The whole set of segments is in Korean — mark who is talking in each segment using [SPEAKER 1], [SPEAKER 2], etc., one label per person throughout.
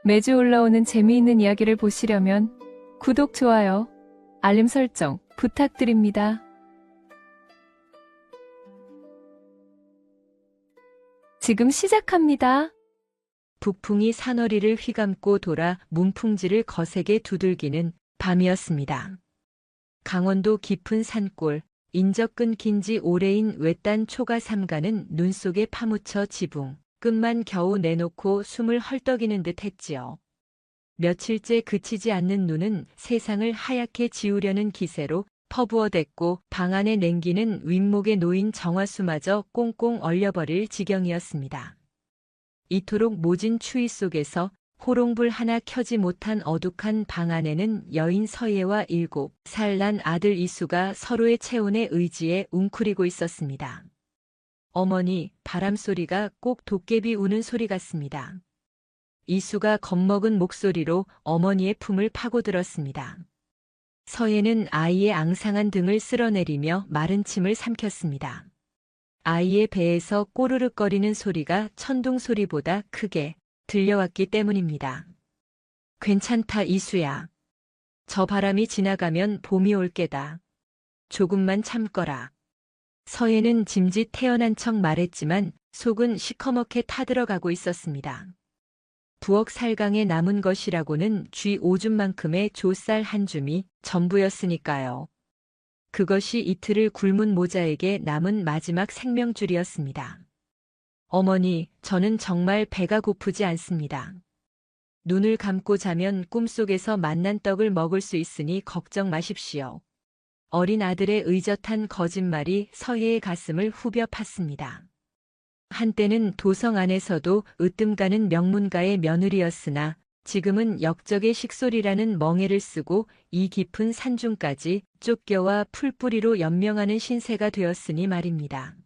[SPEAKER 1] 매주 올라오는 재미있는 이야기를 보시려면 구독, 좋아요, 알림 설정 부탁드립니다. 지금 시작합니다.
[SPEAKER 2] 북풍이 산허리를 휘감고 돌아 문풍지를 거세게 두들기는 밤이었습니다. 강원도 깊은 산골, 인적 끊긴 지 오래인 외딴 초가 삼가는 눈 속에 파묻혀 지붕, 끝만 겨우 내놓고 숨을 헐떡이는 듯 했지요. 며칠째 그치지 않는 눈은 세상을 하얗게 지우려는 기세로 퍼부어댔고 방 안에 냉기는 윗목에 놓인 정화수마저 꽁꽁 얼려버릴 지경이었습니다. 이토록 모진 추위 속에서 호롱불 하나 켜지 못한 어둑한 방 안에는 여인 서예와 7살 난 아들 이수가 서로의 체온에 의지해 웅크리고 있었습니다. 어머니, 바람소리가 꼭 도깨비 우는 소리 같습니다. 이수가 겁먹은 목소리로 어머니의 품을 파고들었습니다. 서예는 아이의 앙상한 등을 쓸어내리며 마른 침을 삼켰습니다. 아이의 배에서 꼬르륵거리는 소리가 천둥 소리보다 크게 들려왔기 때문입니다. 괜찮다, 이수야. 저 바람이 지나가면 봄이 올 게다. 조금만 참거라. 서예는 짐짓 태어난 척 말했지만 속은 시커멓게 타들어가고 있었습니다. 부엌 살강에 남은 것이라고는 쥐 오줌만큼의 조쌀 한 줌이 전부였으니까요. 그것이 이틀을 굶은 모자에게 남은 마지막 생명줄이었습니다. 어머니, 저는 정말 배가 고프지 않습니다. 눈을 감고 자면 꿈속에서 만난 떡을 먹을 수 있으니 걱정 마십시오. 어린 아들의 의젓한 거짓말이 서예의 가슴을 후벼 팠습니다. 한때는 도성 안에서도 으뜸 가는 명문가의 며느리였으나 지금은 역적의 식솔이라는 멍에를 쓰고 이 깊은 산중까지 쫓겨와 풀뿌리로 연명하는 신세가 되었으니 말입니다.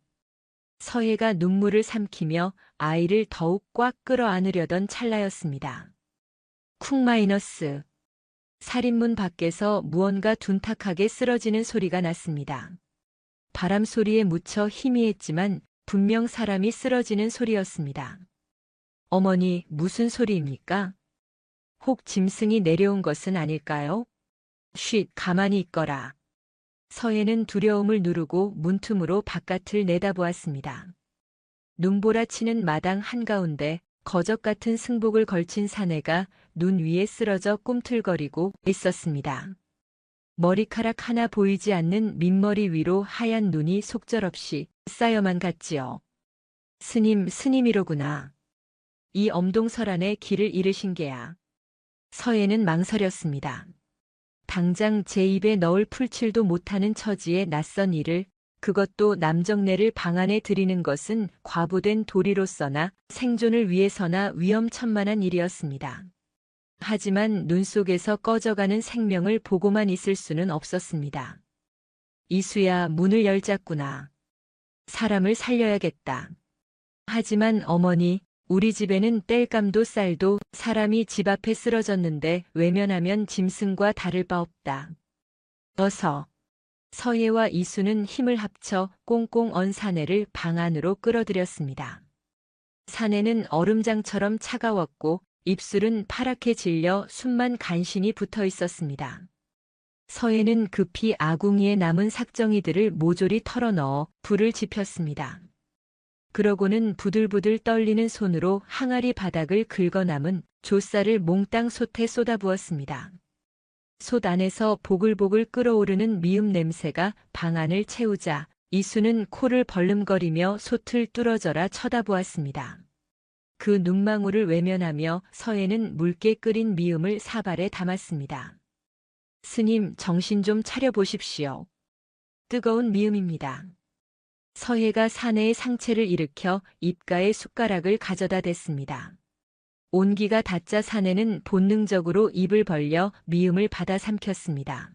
[SPEAKER 2] 서예가 눈물을 삼키며 아이를 더욱 꽉 끌어안으려던 찰나였습니다. 쿵 마이너스. 살인문 밖에서 무언가 둔탁하게 쓰러지는 소리가 났습니다. 바람 소리에 묻혀 희미했지만 분명 사람이 쓰러지는 소리였습니다. 어머니, 무슨 소리입니까? 혹 짐승이 내려온 것은 아닐까요? 쉿, 가만히 있거라. 서예는 두려움을 누르고 문틈으로 바깥을 내다보았습니다. 눈보라치는 마당 한가운데 거적 같은 승복을 걸친 사내가 눈 위에 쓰러져 꿈틀거리고 있었습니다. 머리카락 하나 보이지 않는 민머리 위로 하얀 눈이 속절없이 쌓여만 갔지요. 스님이로구나. 이 엄동설안에 길을 잃으신 게야. 서예는 망설였습니다. 당장 제 입에 넣을 풀칠도 못하는 처지의 낯선 일을, 그것도 남정네를 방 안에 들이는 것은 과부된 도리로서나 생존을 위해서나 위험천만한 일이었습니다. 하지만 눈 속에서 꺼져가는 생명을 보고만 있을 수는 없었습니다. 이수야, 문을 열자꾸나. 사람을 살려야겠다. 하지만 어머니, 우리 집에는 땔감도 쌀도 사람이 집 앞에 쓰러졌는데 외면하면 짐승과 다를 바 없다. 어서. 서예와 이수는 힘을 합쳐 꽁꽁 언 사내를 방 안으로 끌어들였습니다. 사내는 얼음장처럼 차가웠고 입술은 파랗게 질려 숨만 간신히 붙어 있었습니다. 서예는 급히 아궁이에 남은 삭정이들을 모조리 털어넣어 불을 지폈습니다. 그러고는 부들부들 떨리는 손으로 항아리 바닥을 긁어 남은 조쌀을 몽땅 솥에 쏟아부었습니다. 솥 안에서 보글보글 끓어오르는 미음 냄새가 방 안을 채우자 이수는 코를 벌름거리며 솥을 뚫어져라 쳐다보았습니다. 그 눈망울을 외면하며 서예는 묽게 끓인 미음을 사발에 담았습니다. 스님, 정신 좀 차려보십시오. 뜨거운 미음입니다. 서예가 사내의 상체를 일으켜 입가에 숟가락을 가져다 댔습니다. 온기가 닿자 사내는 본능적으로 입을 벌려 미음을 받아 삼켰습니다.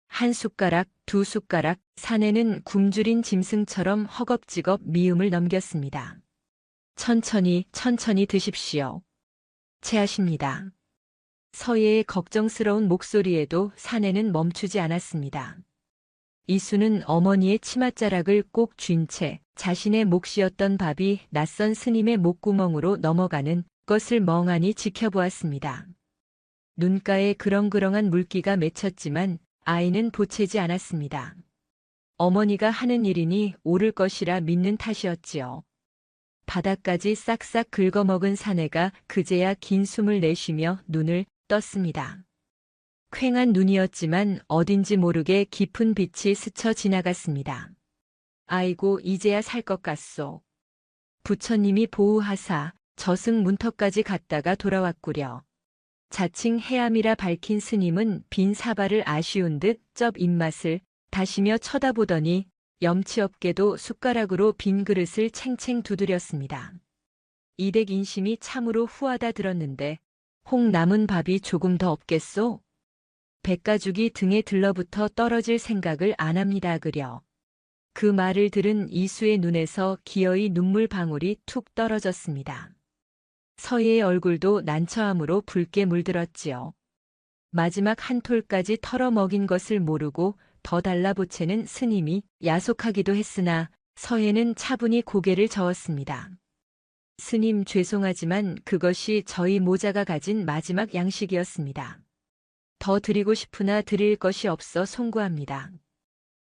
[SPEAKER 2] 한 숟가락, 2숟가락, 사내는 굶주린 짐승처럼 허겁지겁 미음을 넘겼습니다. 천천히 드십시오. 체하십니다. 서예의 걱정스러운 목소리에도 사내는 멈추지 않았습니다. 이수는 어머니의 치맛자락을 꼭 쥔 채 자신의 몫이었던 밥이 낯선 스님의 목구멍으로 넘어가는 그것을 멍하니 지켜보았습니다. 눈가에 그렁그렁한 물기가 맺혔지만 아이는 보채지 않았습니다. 어머니가 하는 일이니 옳을 것이라 믿는 탓이었지요. 바닥까지 싹싹 긁어먹은 사내가 그제야 긴 숨을 내쉬며 눈을 떴습니다. 퀭한 눈이었지만 어딘지 모르게 깊은 빛이 스쳐 지나갔습니다. 아이고 이제야 살 것 같소. 부처님이 보호하사 저승 문턱까지 갔다가 돌아왔구려. 자칭 해암이라 밝힌 스님은 빈 사발을 아쉬운 듯 쩝 입맛을 다시며 쳐다보더니 염치 없게도 숟가락으로 빈 그릇을 챙챙 두드렸습니다. 이댁 인심이 참으로 후하다 들었는데 혹 남은 밥이 조금 더 없겠소? 백가죽이 등에 들러붙어 떨어질 생각을 안 합니다 그려. 그 말을 들은 이수의 눈에서 기어이 눈물 방울이 툭 떨어졌습니다. 서희의 얼굴도 난처함으로 붉게 물들었지요. 마지막 한 톨까지 털어먹인 것을 모르고 더 달라보채는 스님이 야속하기도 했으나 서혜는 차분히 고개를 저었습니다. 스님 죄송하지만 그것이 저희 모자가 가진 마지막 양식이었습니다. 더 드리고 싶으나 드릴 것이 없어 송구합니다.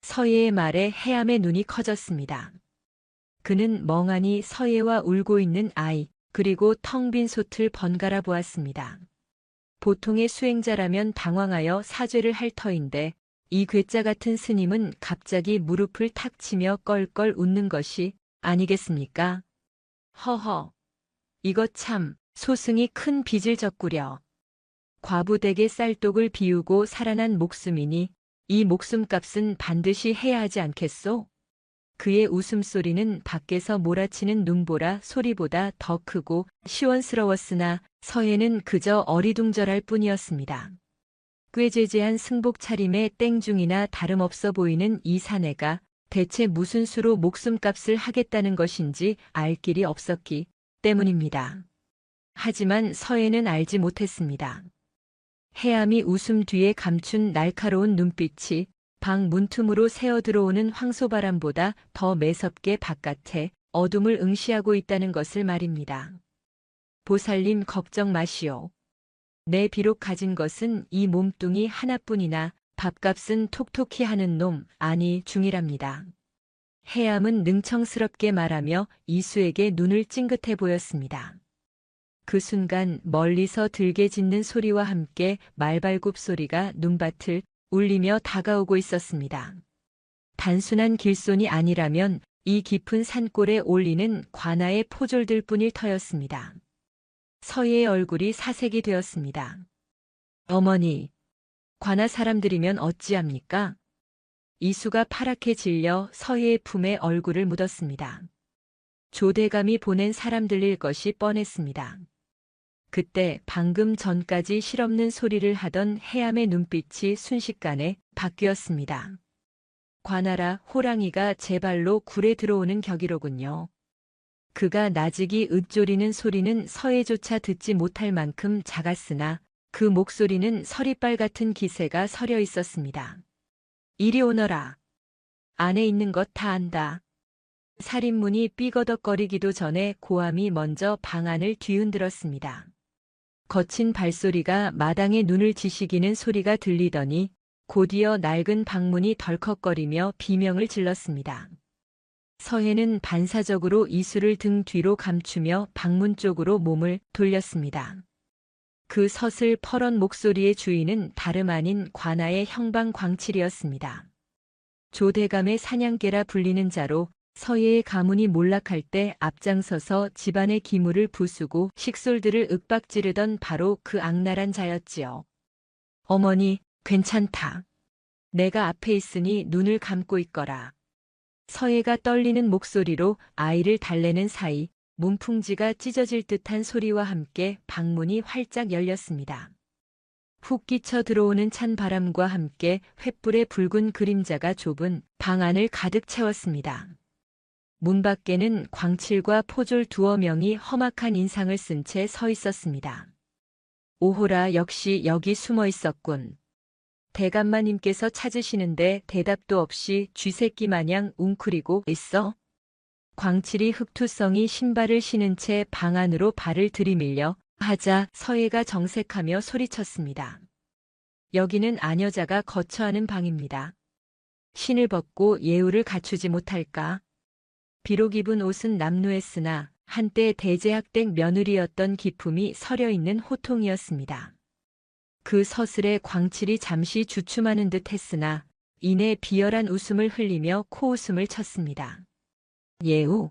[SPEAKER 2] 서예의 말에 해암의 눈이 커졌습니다. 그는 멍하니 서예와 울고 있는 아이 그리고 텅 빈 솥을 번갈아 보았습니다. 보통의 수행자라면 당황하여 사죄를 할 터인데 이 괴짜 같은 스님은 갑자기 무릎을 탁 치며 껄껄 웃는 것이 아니겠습니까? 허허, 이것 참 소승이 큰 빚을 졌구려. 과부댁의 쌀독을 비우고 살아난 목숨이니 이 목숨값은 반드시 해야 하지 않겠소? 그의 웃음소리는 밖에서 몰아치는 눈보라 소리보다 더 크고 시원스러웠으나 서혜는 그저 어리둥절할 뿐이었습니다. 꾀죄죄한 승복 차림의 땡중이나 다름없어 보이는 이 사내가 대체 무슨 수로 목숨값을 하겠다는 것인지 알 길이 없었기 때문입니다. 하지만 서혜는 알지 못했습니다. 해암이 웃음 뒤에 감춘 날카로운 눈빛이 방 문틈으로 새어 들어오는 황소바람보다 더 매섭게 바깥에 어둠을 응시하고 있다는 것을 말입니다. 보살님 걱정 마시오. 내 비록 가진 것은 이 몸뚱이 하나뿐이나 밥값은 톡톡히 하는 놈 아니 중이랍니다. 해암은 능청스럽게 말하며 이수에게 눈을 찡긋해 보였습니다. 그 순간 멀리서 들개 짖는 소리와 함께 말발굽 소리가 눈밭을 울리며 다가오고 있었습니다. 단순한 길손이 아니라면 이 깊은 산골에 올리는 관아의 포졸들 뿐일 터였습니다. 서희의 얼굴이 사색이 되었습니다. 어머니, 관아 사람들이면 어찌합니까? 이수가 파랗게 질려 서희의 품에 얼굴을 묻었습니다. 조대감이 보낸 사람들일 것이 뻔했습니다. 그때 방금 전까지 실없는 소리를 하던 해암의 눈빛이 순식간에 바뀌었습니다. 관아라 호랑이가 제 발로 굴에 들어오는 격이로군요. 그가 나직이 읊조리는 소리는 서해조차 듣지 못할 만큼 작았으나 그 목소리는 서리빨 같은 기세가 서려 있었습니다. 이리 오너라. 안에 있는 것 다 안다. 살인문이 삐거덕거리기도 전에 고함이 먼저 방 안을 뒤흔들었습니다. 거친 발소리가 마당에 눈을 지시기는 소리가 들리더니 곧이어 낡은 방문이 덜컥거리며 비명을 질렀습니다. 서혜는 반사적으로 이수를 등 뒤로 감추며 방문 쪽으로 몸을 돌렸습니다. 그 서슬 퍼런 목소리의 주인은 다름 아닌 관아의 형방 광칠이었습니다. 조대감의 사냥개라 불리는 자로 서예의 가문이 몰락할 때 앞장서서 집안의 기물을 부수고 식솔들을 윽박지르던 바로 그 악랄한 자였지요. 어머니, 괜찮다. 내가 앞에 있으니 눈을 감고 있거라. 서예가 떨리는 목소리로 아이를 달래는 사이 문풍지가 찢어질 듯한 소리와 함께 방문이 활짝 열렸습니다. 훅 끼쳐 들어오는 찬 바람과 함께 횃불의 붉은 그림자가 좁은 방 안을 가득 채웠습니다. 문 밖에는 광칠과 포졸 두어 명이 험악한 인상을 쓴 채 서 있었습니다. 오호라 역시 여기 숨어 있었군. 대감마님께서 찾으시는데 대답도 없이 쥐새끼 마냥 웅크리고 있어? 광칠이 흑투성이 신발을 신은 채 방 안으로 발을 들이밀려 하자 서예가 정색하며 소리쳤습니다. 여기는 아녀자가 거처하는 방입니다. 신을 벗고 예우를 갖추지 못할까? 비록 입은 옷은 남루했으나 한때 대제학댁 며느리였던 기품이 서려 있는 호통이었습니다. 그 서슬에 광칠이 잠시 주춤하는 듯 했으나 이내 비열한 웃음을 흘리며 코웃음을 쳤습니다. 예우.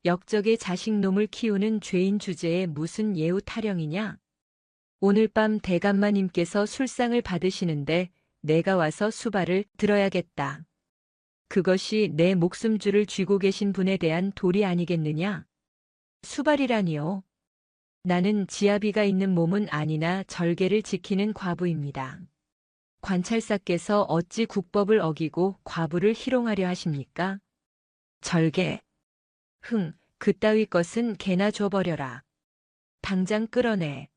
[SPEAKER 2] 역적의 자식놈을 키우는 죄인 주제에 무슨 예우 타령이냐? 오늘 밤 대감마님께서 술상을 받으시는데 내가 와서 수발을 들어야겠다. 그것이 내 목숨줄을 쥐고 계신 분에 대한 도리 아니겠느냐? 수발이라니요. 나는 지아비가 있는 몸은 아니나 절개를 지키는 과부입니다. 관찰사께서 어찌 국법을 어기고 과부를 희롱하려 하십니까? 절개. 그따위 것은 개나 줘버려라. 당장 끌어내.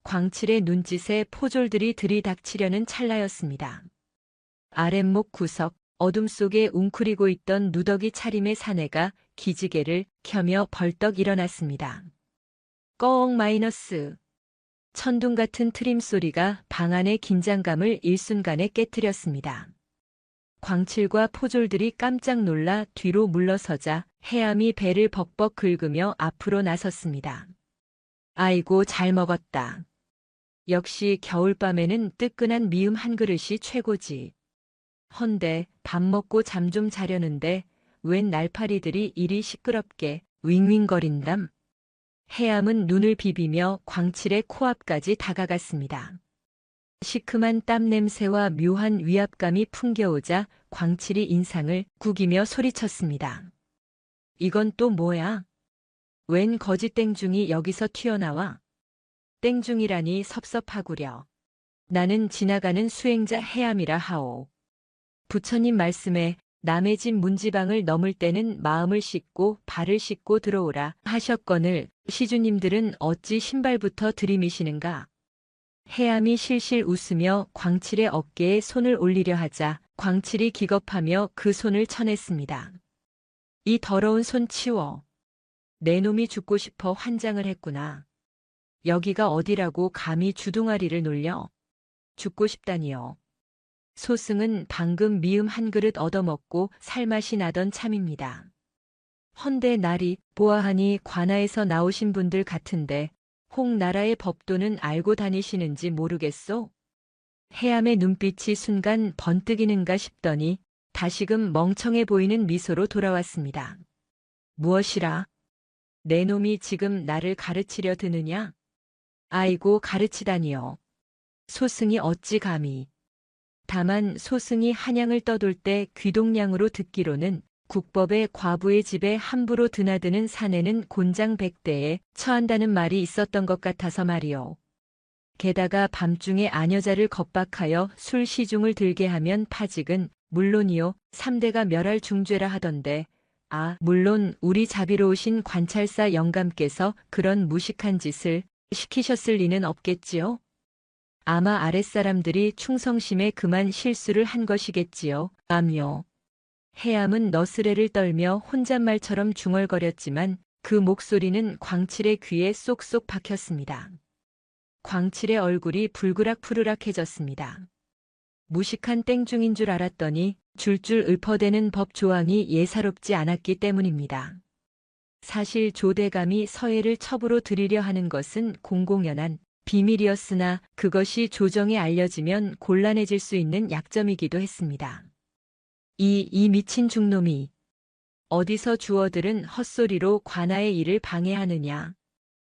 [SPEAKER 2] 광칠의 눈짓에 포졸들이 들이닥치려는 찰나였습니다. 아랫목 구석, 어둠 속에 웅크리고 있던 누더기 차림의 사내가 기지개를 켜며 벌떡 일어났습니다. 꺽 마이너스. 천둥 같은 트림 소리가 방 안의 긴장감을 일순간에 깨뜨렸습니다. 광칠과 포졸들이 깜짝 놀라 뒤로 물러서자 해암이 배를 벅벅 긁으며 앞으로 나섰습니다. 아이고 잘 먹었다. 역시 겨울밤에는 뜨끈한 미음 한 그릇이 최고지. 헌데 밥 먹고 잠 좀 자려는데 웬 날파리들이 이리 시끄럽게 윙윙거린담. 해암은 눈을 비비며 광칠의 코앞까지 다가갔습니다. 시큼한 땀 냄새와 묘한 위압감이 풍겨오자 광칠이 인상을 구기며 소리쳤습니다. 이건 또 뭐야? 웬 거짓 땡중이 여기서 튀어나와? 땡중이라니 섭섭하구려. 나는 지나가는 수행자 해암이라 하오. 부처님 말씀에 남의 집 문지방을 넘을 때는 마음을 씻고 발을 씻고 들어오라 하셨거늘 시주님들은 어찌 신발부터 들이미시는가? 해암이 실실 웃으며 광칠의 어깨에 손을 올리려 하자 광칠이 기겁하며 그 손을 쳐냈습니다. 이 더러운 손 치워. 내 놈이 죽고 싶어 환장을 했구나. 여기가 어디라고 감히 주둥아리를 놀려? 죽고 싶다니요. 소승은 방금 미음 한 그릇 얻어먹고 살맛이 나던 참입니다. 헌데 날이 보아하니 관아에서 나오신 분들 같은데 홍나라의 법도는 알고 다니시는지 모르겠소? 해암의 눈빛이 순간 번뜩이는가 싶더니 다시금 멍청해 보이는 미소로 돌아왔습니다. 무엇이라? 내 놈이 지금 나를 가르치려 드느냐? 아이고 가르치다니요. 소승이 어찌 감히. 다만 소승이 한양을 떠돌 때 귀동량으로 듣기로는 국법의 과부의 집에 함부로 드나드는 사내는 곤장 100대에 처한다는 말이 있었던 것 같아서 말이오. 게다가 밤중에 아녀자를 겁박하여 술 시중을 들게 하면 파직은 물론이요 3대가 멸할 중죄라 하던데 물론 우리 자비로우신 관찰사 영감께서 그런 무식한 짓을 시키셨을 리는 없겠지요? 아마 아랫사람들이 충성심에 그만 실수를 한 것이겠지요. 암요. 해암은 너스레를 떨며 혼잣말처럼 중얼거렸지만 그 목소리는 광칠의 귀에 쏙쏙 박혔습니다. 광칠의 얼굴이 불그락푸르락해졌습니다. 무식한 땡중인 줄 알았더니 줄줄 읊어대는 법 조항이 예사롭지 않았기 때문입니다. 사실 조대감이 서예를 첩으로 들이려 하는 것은 공공연한 비밀이었으나 그것이 조정에 알려지면 곤란해질 수 있는 약점이기도 했습니다. 이 미친 중놈이 어디서 주어들은 헛소리로 관아의 일을 방해하느냐.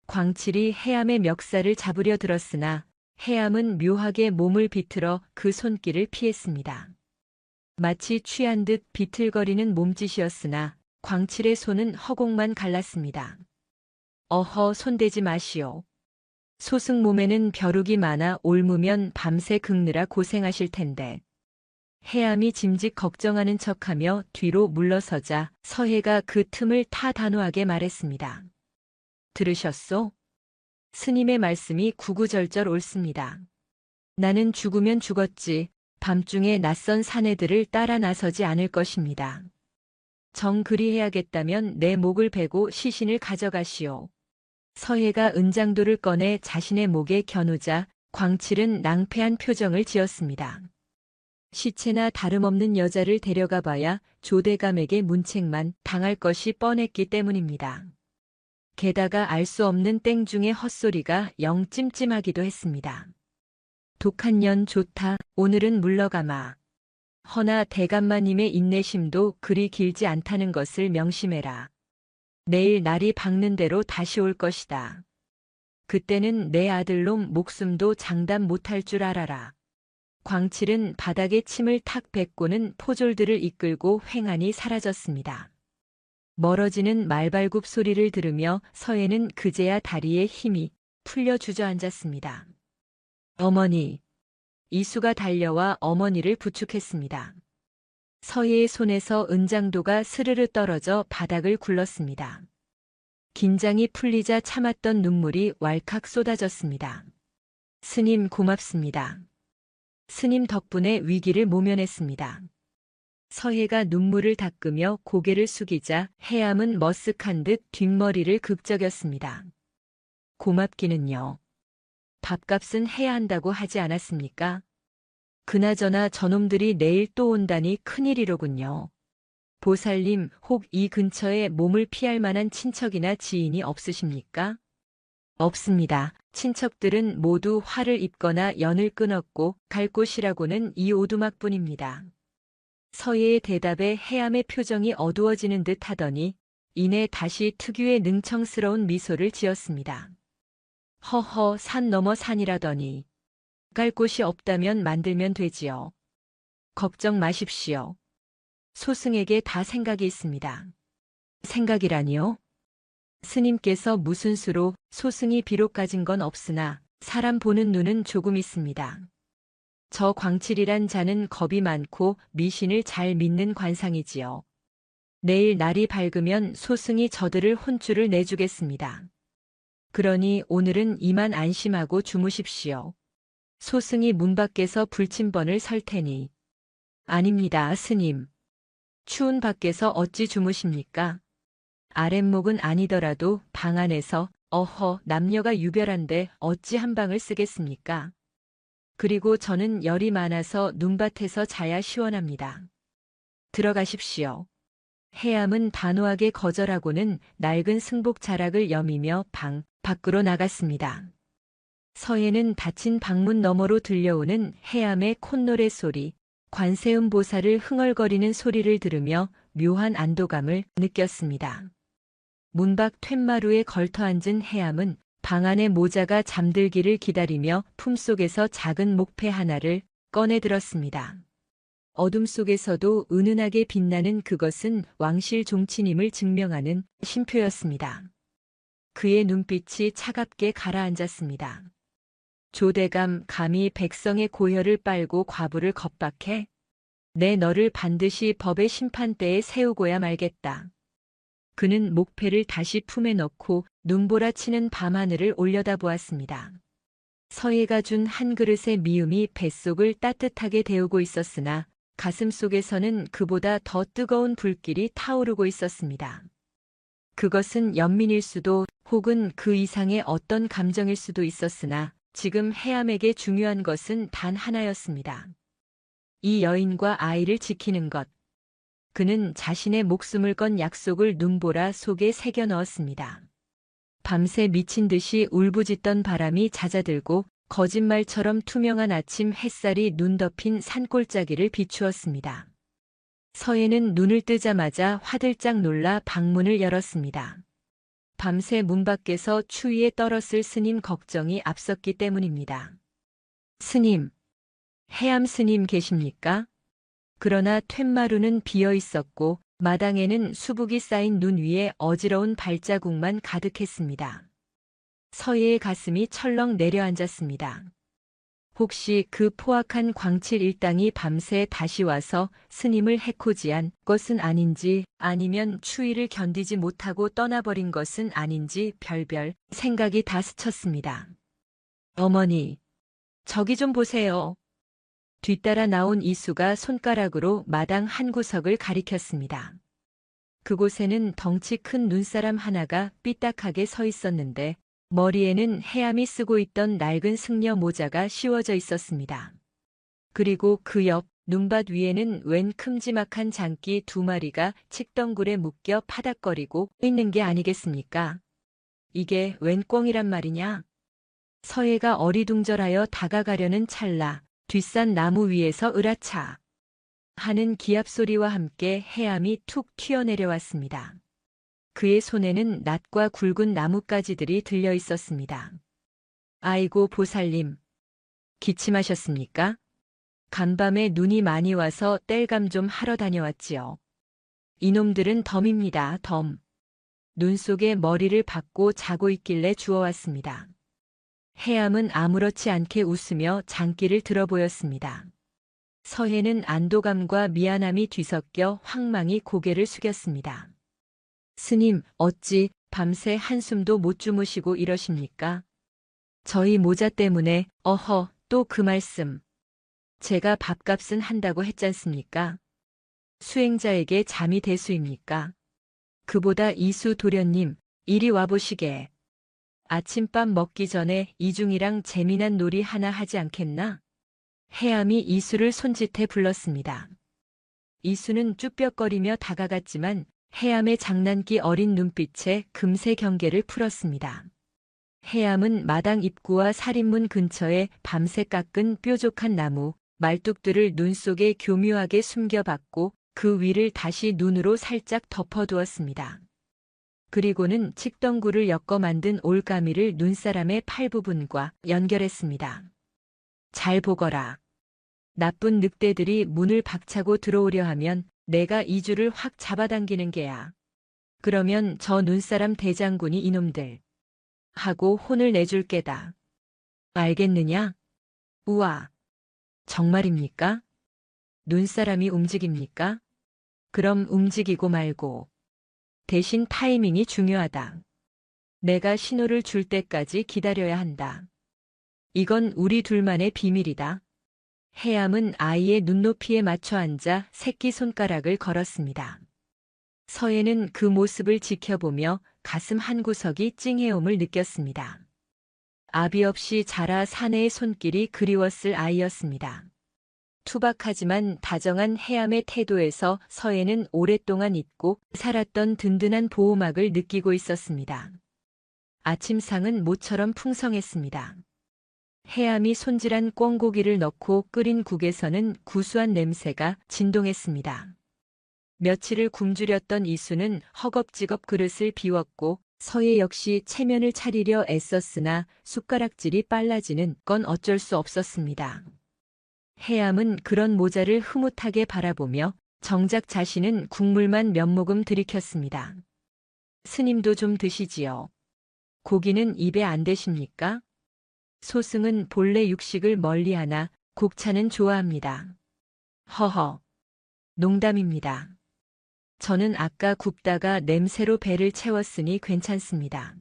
[SPEAKER 2] 광칠이 해암의 멱살을 잡으려 들었으나 해암은 묘하게 몸을 비틀어 그 손길을 피했습니다. 마치 취한 듯 비틀거리는 몸짓이었으나 광칠의 손은 허공만 갈랐습니다. 어허 손대지 마시오. 소승 몸에는 벼룩이 많아 옮으면 밤새 긁느라 고생하실 텐데. 해암이 짐짓 걱정하는 척하며 뒤로 물러서자 서해가 그 틈을 타 단호하게 말했습니다. 들으셨소? 스님의 말씀이 구구절절 옳습니다. 나는 죽으면 죽었지 밤중에 낯선 사내들을 따라 나서지 않을 것입니다. 정 그리해야겠다면 내 목을 베고 시신을 가져가시오. 서예가 은장도를 꺼내 자신의 목에 겨누자 광칠은 낭패한 표정을 지었습니다. 시체나 다름없는 여자를 데려가 봐야 조대감에게 문책만 당할 것이 뻔했기 때문입니다. 게다가 알 수 없는 땡중의 헛소리가 영 찜찜하기도 했습니다. 독한 년 좋다. 오늘은 물러가마. 허나 대감마님의 인내심도 그리 길지 않다는 것을 명심해라. 내일 날이 밝는 대로 다시 올 것이다. 그때는 내 아들놈 목숨도 장담 못할 줄 알아라. 광칠은 바닥에 침을 탁 뱉고는 포졸들을 이끌고 횡하니 사라졌습니다. 멀어지는 말발굽 소리를 들으며 서예는 그제야 다리에 힘이 풀려 주저앉았습니다. 어머니. 이수가 달려와 어머니를 부축했습니다. 서예의 손에서 은장도가 스르르 떨어져 바닥을 굴렀습니다. 긴장이 풀리자 참았던 눈물이 왈칵 쏟아졌습니다. 스님 고맙습니다. 스님 덕분에 위기를 모면했습니다. 서예가 눈물을 닦으며 고개를 숙이자 해암은 머쓱한 듯 뒷머리를 극적였습니다. 고맙기는요. 밥값은 해야 한다고 하지 않았습니까? 그나저나 저놈들이 내일 또 온다니 큰일이로군요. 보살님, 혹 이 근처에 몸을 피할 만한 친척이나 지인이 없으십니까? 없습니다. 친척들은 모두 화를 입거나 연을 끊었고 갈 곳이라고는 이 오두막뿐입니다. 서예의 대답에 해암의 표정이 어두워지는 듯 하더니 이내 다시 특유의 능청스러운 미소를 지었습니다. 허허, 산 넘어 산이라더니 갈 곳이 없다면 만들면 되지요. 걱정 마십시오. 소승에게 다 생각이 있습니다. 생각이라니요? 스님께서 무슨 수로 소승이 비록 가진 건 없으나 사람 보는 눈은 조금 있습니다. 저 광칠이란 자는 겁이 많고 미신을 잘 믿는 관상이지요. 내일 날이 밝으면 소승이 저들을 혼쭐을 내주겠습니다. 그러니 오늘은 이만 안심하고 주무십시오. 소승이 문 밖에서 불침번을 설 테니. 아닙니다, 스님. 추운 밖에서 어찌 주무십니까? 아랫목은 아니더라도 방 안에서 어허 남녀가 유별한데 어찌 한 방을 쓰겠습니까? 그리고 저는 열이 많아서 눈밭에서 자야 시원합니다. 들어가십시오. 해암은 단호하게 거절하고는 낡은 승복 자락을 여미며 방 밖으로 나갔습니다. 서예는 닫힌 방문 너머로 들려오는 해암의 콧노래 소리, 관세음 보살을 흥얼거리는 소리를 들으며 묘한 안도감을 느꼈습니다. 문밖 툇마루에 걸터앉은 해암은 방 안의 모자가 잠들기를 기다리며 품속에서 작은 목패 하나를 꺼내 들었습니다. 어둠 속에서도 은은하게 빛나는 그것은 왕실 종친임을 증명하는 신표였습니다. 그의 눈빛이 차갑게 가라앉았습니다. 조대감, 감히 백성의 고혈을 빨고 과부를 겁박해? 내 너를 반드시 법의 심판대에 세우고야 말겠다. 그는 목패를 다시 품에 넣고 눈보라치는 밤하늘을 올려다보았습니다. 서예가 준 한 그릇의 미음이 뱃속을 따뜻하게 데우고 있었으나 가슴 속에서는 그보다 더 뜨거운 불길이 타오르고 있었습니다. 그것은 연민일 수도 혹은 그 이상의 어떤 감정일 수도 있었으나 지금 해암에게 중요한 것은 단 하나였습니다. 이 여인과 아이를 지키는 것. 그는 자신의 목숨을 건 약속을 눈보라 속에 새겨 넣었습니다. 밤새 미친 듯이 울부짖던 바람이 잦아들고 거짓말처럼 투명한 아침 햇살이 눈 덮인 산골짜기를 비추었습니다. 서예는 눈을 뜨자마자 화들짝 놀라 방문을 열었습니다. 밤새 문 밖에서 추위에 떨었을 스님 걱정이 앞섰기 때문입니다. 스님, 해암 스님 계십니까? 그러나 툇마루는 비어 있었고 마당에는 수북이 쌓인 눈 위에 어지러운 발자국만 가득했습니다. 서예의 가슴이 철렁 내려앉았습니다. 혹시 그 포악한 광칠 일당이 밤새 다시 와서 스님을 해코지한 것은 아닌지 아니면 추위를 견디지 못하고 떠나버린 것은 아닌지 별별 생각이 다 스쳤습니다. 어머니, 저기 좀 보세요. 뒤따라 나온 이수가 손가락으로 마당 한 구석을 가리켰습니다. 그곳에는 덩치 큰 눈사람 하나가 삐딱하게 서 있었는데 머리에는 해암이 쓰고 있던 낡은 승려 모자가 씌워져 있었습니다. 그리고 그 옆 눈밭 위에는 웬 큼지막한 장기 2마리가 칡덩굴에 묶여 파닥거리고 있는 게 아니겠습니까? 이게 웬 꿩이란 말이냐? 서해가 어리둥절하여 다가가려는 찰나 뒷산 나무 위에서 으라차 하는 기압 소리와 함께 해암이 툭 튀어내려왔습니다. 그의 손에는 낫과 굵은 나뭇가지들이 들려 있었습니다. 아이고 보살님, 기침하셨습니까? 간밤에 눈이 많이 와서 땔감 좀 하러 다녀왔지요. 이놈들은 덤입니다, 덤. 눈 속에 머리를 박고 자고 있길래 주워왔습니다. 해암은 아무렇지 않게 웃으며 장기를 들어 보였습니다. 서해는 안도감과 미안함이 뒤섞여 황망히 고개를 숙였습니다. 스님, 어찌 밤새 한숨도 못 주무시고 이러십니까? 저희 모자 때문에, 어허, 또 그 말씀. 제가 밥값은 한다고 했잖습니까? 수행자에게 잠이 대수입니까? 그보다 이수 도련님, 이리 와보시게. 아침밥 먹기 전에 이중이랑 재미난 놀이 하나 하지 않겠나? 해암이 이수를 손짓해 불렀습니다. 이수는 쭈뼛거리며 다가갔지만 해암의 장난기 어린 눈빛에 금세 경계를 풀었습니다. 해암은 마당 입구와 살인문 근처에 밤새 깎은 뾰족한 나무, 말뚝들을 눈 속에 교묘하게 숨겨봤고 그 위를 다시 눈으로 살짝 덮어두었습니다. 그리고는 칡덩굴을 엮어 만든 올가미를 눈사람의 팔 부분과 연결했습니다. 잘 보거라. 나쁜 늑대들이 문을 박차고 들어오려 하면 내가 이 줄을 확 잡아당기는 게야. 그러면 저 눈사람 대장군이 이놈들 하고 혼을 내줄 게다. 알겠느냐? 우와. 정말입니까? 눈사람이 움직입니까? 그럼 움직이고 말고. 대신 타이밍이 중요하다. 내가 신호를 줄 때까지 기다려야 한다. 이건 우리 둘만의 비밀이다. 해암은 아이의 눈높이에 맞춰 앉아 새끼손가락을 걸었습니다. 서해는 그 모습을 지켜보며 가슴 한구석이 찡해옴을 느꼈습니다. 아비 없이 자라 사내의 손길이 그리웠을 아이였습니다. 투박하지만 다정한 해암의 태도에서 서해는 오랫동안 잊고 살았던 든든한 보호막을 느끼고 있었습니다. 아침상은 모처럼 풍성했습니다. 해암이 손질한 꿩고기를 넣고 끓인 국에서는 구수한 냄새가 진동했습니다. 며칠을 굶주렸던 이수는 허겁지겁 그릇을 비웠고 서해 역시 체면을 차리려 애썼으나 숟가락질이 빨라지는 건 어쩔 수 없었습니다. 해암은 그런 모자를 흐뭇하게 바라보며 정작 자신은 국물만 몇 모금 들이켰습니다. 스님도 좀 드시지요. 고기는 입에 안 대십니까? 소승은 본래 육식을 멀리하나 곡차는 좋아합니다. 허허. 농담입니다. 저는 아까 굽다가 냄새로 배를 채웠으니 괜찮습니다.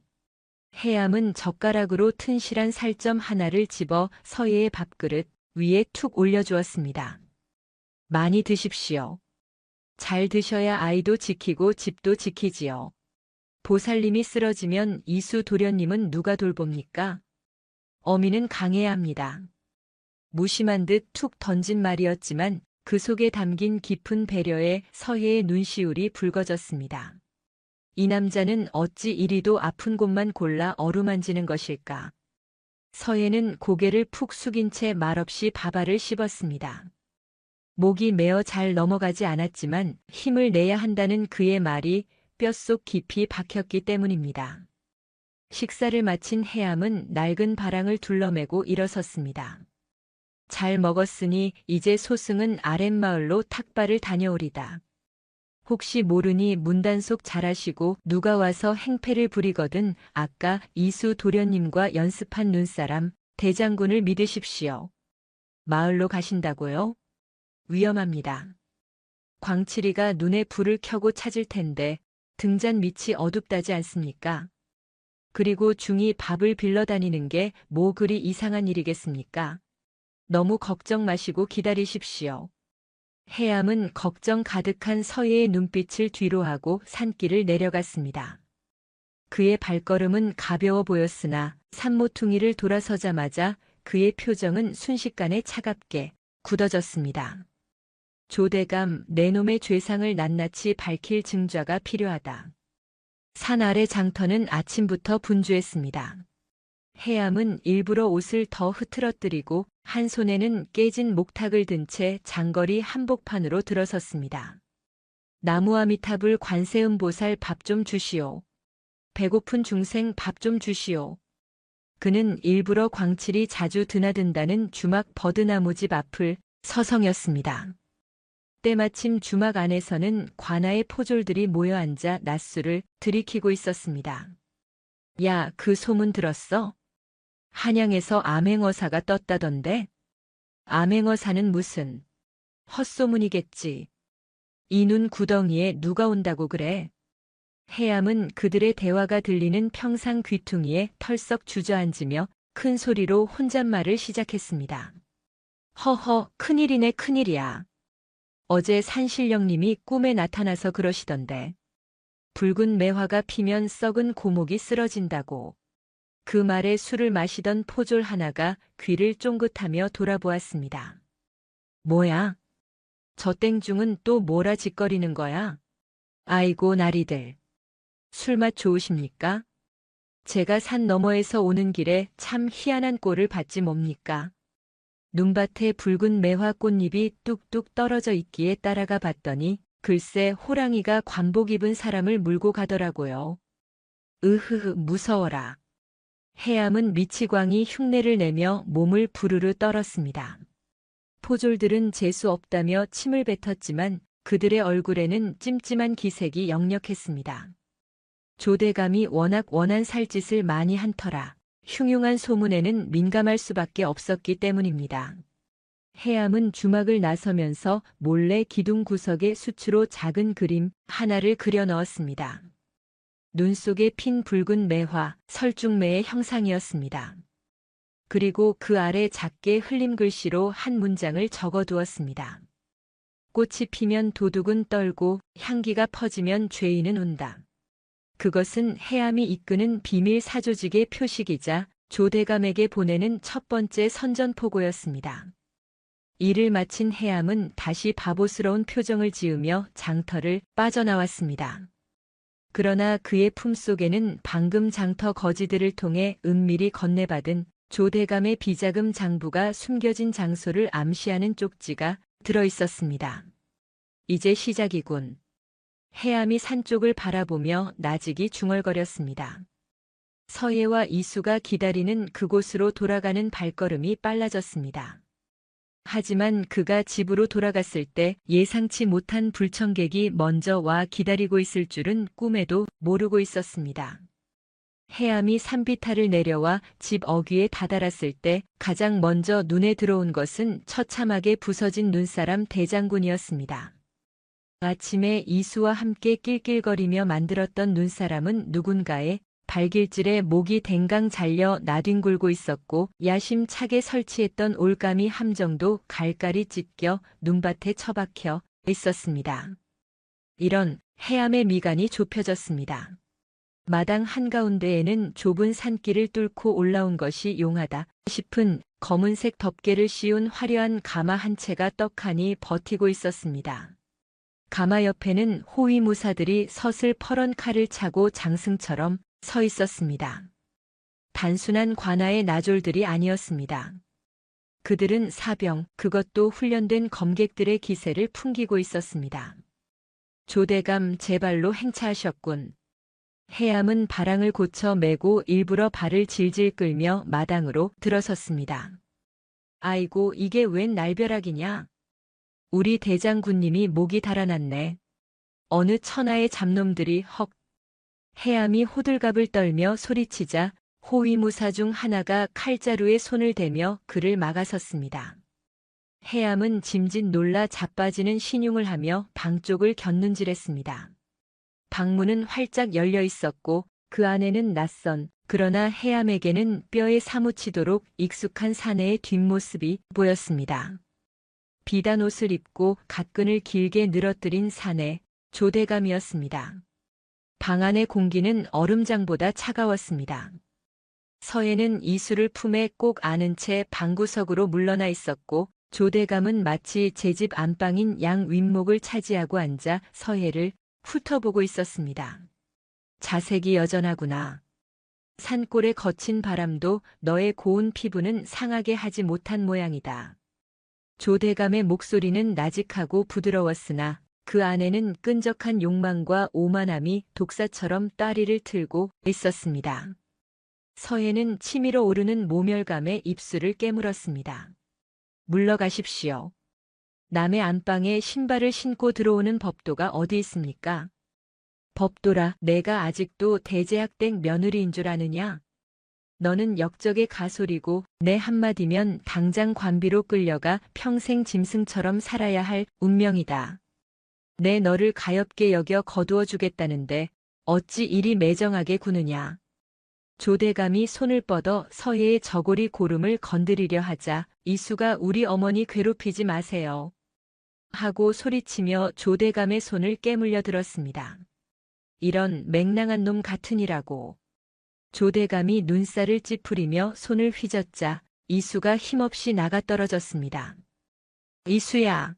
[SPEAKER 2] 해암은 젓가락으로 튼실한 살점 하나를 집어 서해의 밥그릇 위에 툭 올려주었습니다. 많이 드십시오. 잘 드셔야 아이도 지키고 집도 지키지요. 보살님이 쓰러지면 이수 도련님은 누가 돌봅니까? 어미는 강해야 합니다. 무심한 듯 툭 던진 말이었지만 그 속에 담긴 깊은 배려에 서해의 눈시울이 붉어졌습니다. 이 남자는 어찌 이리도 아픈 곳만 골라 어루만지는 것일까? 서해는 고개를 푹 숙인 채 말없이 밥알을 씹었습니다. 목이 메어 잘 넘어가지 않았지만 힘을 내야 한다는 그의 말이 뼛속 깊이 박혔기 때문입니다. 식사를 마친 해암은 낡은 바랑을 둘러매고 일어섰습니다. 잘 먹었으니 이제 소승은 아랫마을로 탁발을 다녀오리다. 혹시 모르니 문단속 잘하시고 누가 와서 행패를 부리거든 아까 이수 도련님과 연습한 눈사람 대장군을 믿으십시오. 마을로 가신다고요? 위험합니다. 광칠이가 눈에 불을 켜고 찾을 텐데 등잔 밑이 어둡다지 않습니까? 그리고 중이 밥을 빌러 다니는 게 뭐 그리 이상한 일이겠습니까? 너무 걱정 마시고 기다리십시오. 해암은 걱정 가득한 서예의 눈빛을 뒤로하고 산길을 내려갔습니다. 그의 발걸음은 가벼워 보였으나 산모퉁이를 돌아서자마자 그의 표정은 순식간에 차갑게 굳어졌습니다. 조대감, 내 놈의 죄상을 낱낱이 밝힐 증좌가 필요하다. 산 아래 장터는 아침부터 분주했습니다. 해암은 일부러 옷을 더 흐트러뜨리고 한 손에는 깨진 목탁을 든 채 장거리 한복판으로 들어섰습니다. 나무아미타불 관세음보살 밥 좀 주시오. 배고픈 중생 밥 좀 주시오. 그는 일부러 광칠이 자주 드나든다는 주막 버드나무집 앞을 서성였습니다. 때마침 주막 안에서는 관아의 포졸들이 모여 앉아 낮술을 들이키고 있었습니다. 야, 그 소문 들었어? 한양에서 암행어사가 떴다던데? 암행어사는 무슨 헛소문이겠지. 이 눈 구덩이에 누가 온다고 그래? 해암은 그들의 대화가 들리는 평상 귀퉁이에 털썩 주저앉으며 큰 소리로 혼잣말을 시작했습니다. 허허, 큰일이네 큰일이야. 어제 산신령님이 꿈에 나타나서 그러시던데. 붉은 매화가 피면 썩은 고목이 쓰러진다고. 그 말에 술을 마시던 포졸 하나가 귀를 쫑긋하며 돌아보았습니다. 뭐야? 저 땡중은 또 뭐라 짓거리는 거야? 아이고 나리들. 술맛 좋으십니까? 제가 산 너머에서 오는 길에 참 희한한 꼴을 봤지 뭡니까? 눈밭에 붉은 매화 꽃잎이 뚝뚝 떨어져 있기에 따라가 봤더니 글쎄 호랑이가 관복 입은 사람을 물고 가더라고요. 으흐흐 무서워라. 해암은 미치광이 흉내를 내며 몸을 부르르 떨었습니다. 포졸들은 재수 없다며 침을 뱉었지만 그들의 얼굴에는 찜찜한 기색이 역력했습니다. 조대감이 워낙 원한 살짓을 많이 한 터라 흉흉한 소문에는 민감할 수밖에 없었기 때문입니다. 해암은 주막을 나서면서 몰래 기둥 구석에 수치로 작은 그림 하나를 그려 넣었습니다. 눈 속에 핀 붉은 매화, 설중매의 형상이었습니다. 그리고 그 아래 작게 흘림 글씨로 한 문장을 적어두었습니다. 꽃이 피면 도둑은 떨고 향기가 퍼지면 죄인은 온다. 그것은 해암이 이끄는 비밀 사조직의 표식이자 조대감에게 보내는 첫 번째 선전포고였습니다. 일을 마친 해암은 다시 바보스러운 표정을 지으며 장터를 빠져나왔습니다. 그러나 그의 품속에는 방금 장터 거지들을 통해 은밀히 건네받은 조대감의 비자금 장부가 숨겨진 장소를 암시하는 쪽지가 들어있었습니다. 이제 시작이군. 해암이 산 쪽을 바라보며 나직이 중얼거렸습니다. 서예와 이수가 기다리는 그곳으로 돌아가는 발걸음이 빨라졌습니다. 하지만 그가 집으로 돌아갔을 때 예상치 못한 불청객이 먼저 와 기다리고 있을 줄은 꿈에도 모르고 있었습니다. 해암이 산비탈을 내려와 집 어귀에 다다랐을 때 가장 먼저 눈에 들어온 것은 처참하게 부서진 눈사람 대장군이었습니다. 아침에 이수와 함께 낄낄거리며 만들었던 눈사람은 누군가의 발길질에 목이 댕강 잘려 나뒹굴고 있었고 야심차게 설치했던 올가미 함정도 갈갈이 찢겨 눈밭에 처박혀 있었습니다. 이런 해암의 미간이 좁혀졌습니다. 마당 한가운데에는 좁은 산길을 뚫고 올라온 것이 용하다 싶은 검은색 덮개를 씌운 화려한 가마 한 채가 떡하니 버티고 있었습니다. 가마 옆에는 호위무사들이 서슬퍼런 칼을 차고 장승처럼 서 있었습니다. 단순한 관아의 나졸들이 아니었습니다. 그들은 사병, 그것도 훈련된 검객들의 기세를 풍기고 있었습니다. 조대감 제발로 행차하셨군. 해암은 바랑을 고쳐 메고 일부러 발을 질질 끌며 마당으로 들어섰습니다. 아이고 이게 웬 날벼락이냐. 우리 대장군님이 목이 달아났네. 어느 천하의 잡놈들이 헉. 해암이 호들갑을 떨며 소리치자 호위무사 중 하나가 칼자루에 손을 대며 그를 막아섰습니다. 해암은 짐짓 놀라 자빠지는 신용을 하며 방 쪽을 곁눈질했습니다. 방문은 활짝 열려 있었고 그 안에는 낯선 그러나 해암에게는 뼈에 사무치도록 익숙한 사내의 뒷모습이 보였습니다. 비단 옷을 입고 갓끈을 길게 늘어뜨린 사내 조대감이었습니다. 방 안의 공기는 얼음장보다 차가웠습니다. 서해는 이수를 품에 꼭 안은 채 방구석으로 물러나 있었고 조대감은 마치 제 집 안방인 양 윗목을 차지하고 앉아 서해를 훑어보고 있었습니다. 자색이 여전하구나. 산골의 거친 바람도 너의 고운 피부는 상하게 하지 못한 모양이다. 조대감의 목소리는 나직하고 부드러웠으나 그 안에는 끈적한 욕망과 오만함이 독사처럼 따리를 틀고 있었습니다. 서해는 치밀어 오르는 모멸감에 입술을 깨물었습니다. 물러가십시오. 남의 안방에 신발을 신고 들어오는 법도가 어디 있습니까? 법도라, 내가 아직도 대제학댁 며느리인 줄 아느냐? 너는 역적의 가솔이고 내 한마디면 당장 관비로 끌려가 평생 짐승처럼 살아야 할 운명이다. 내 너를 가엾게 여겨 거두어 주겠다는데 어찌 이리 매정하게 구느냐? 조대감이 손을 뻗어 서해의 저고리 고름을 건드리려 하자 이수가 우리 어머니 괴롭히지 마세요. 하고 소리치며 조대감의 손을 깨물려 들었습니다. 이런 맹랑한 놈 같으니라고. 조대감이 눈살을 찌푸리며 손을 휘젓자 이수가 힘없이 나가 떨어졌습니다. 이수야.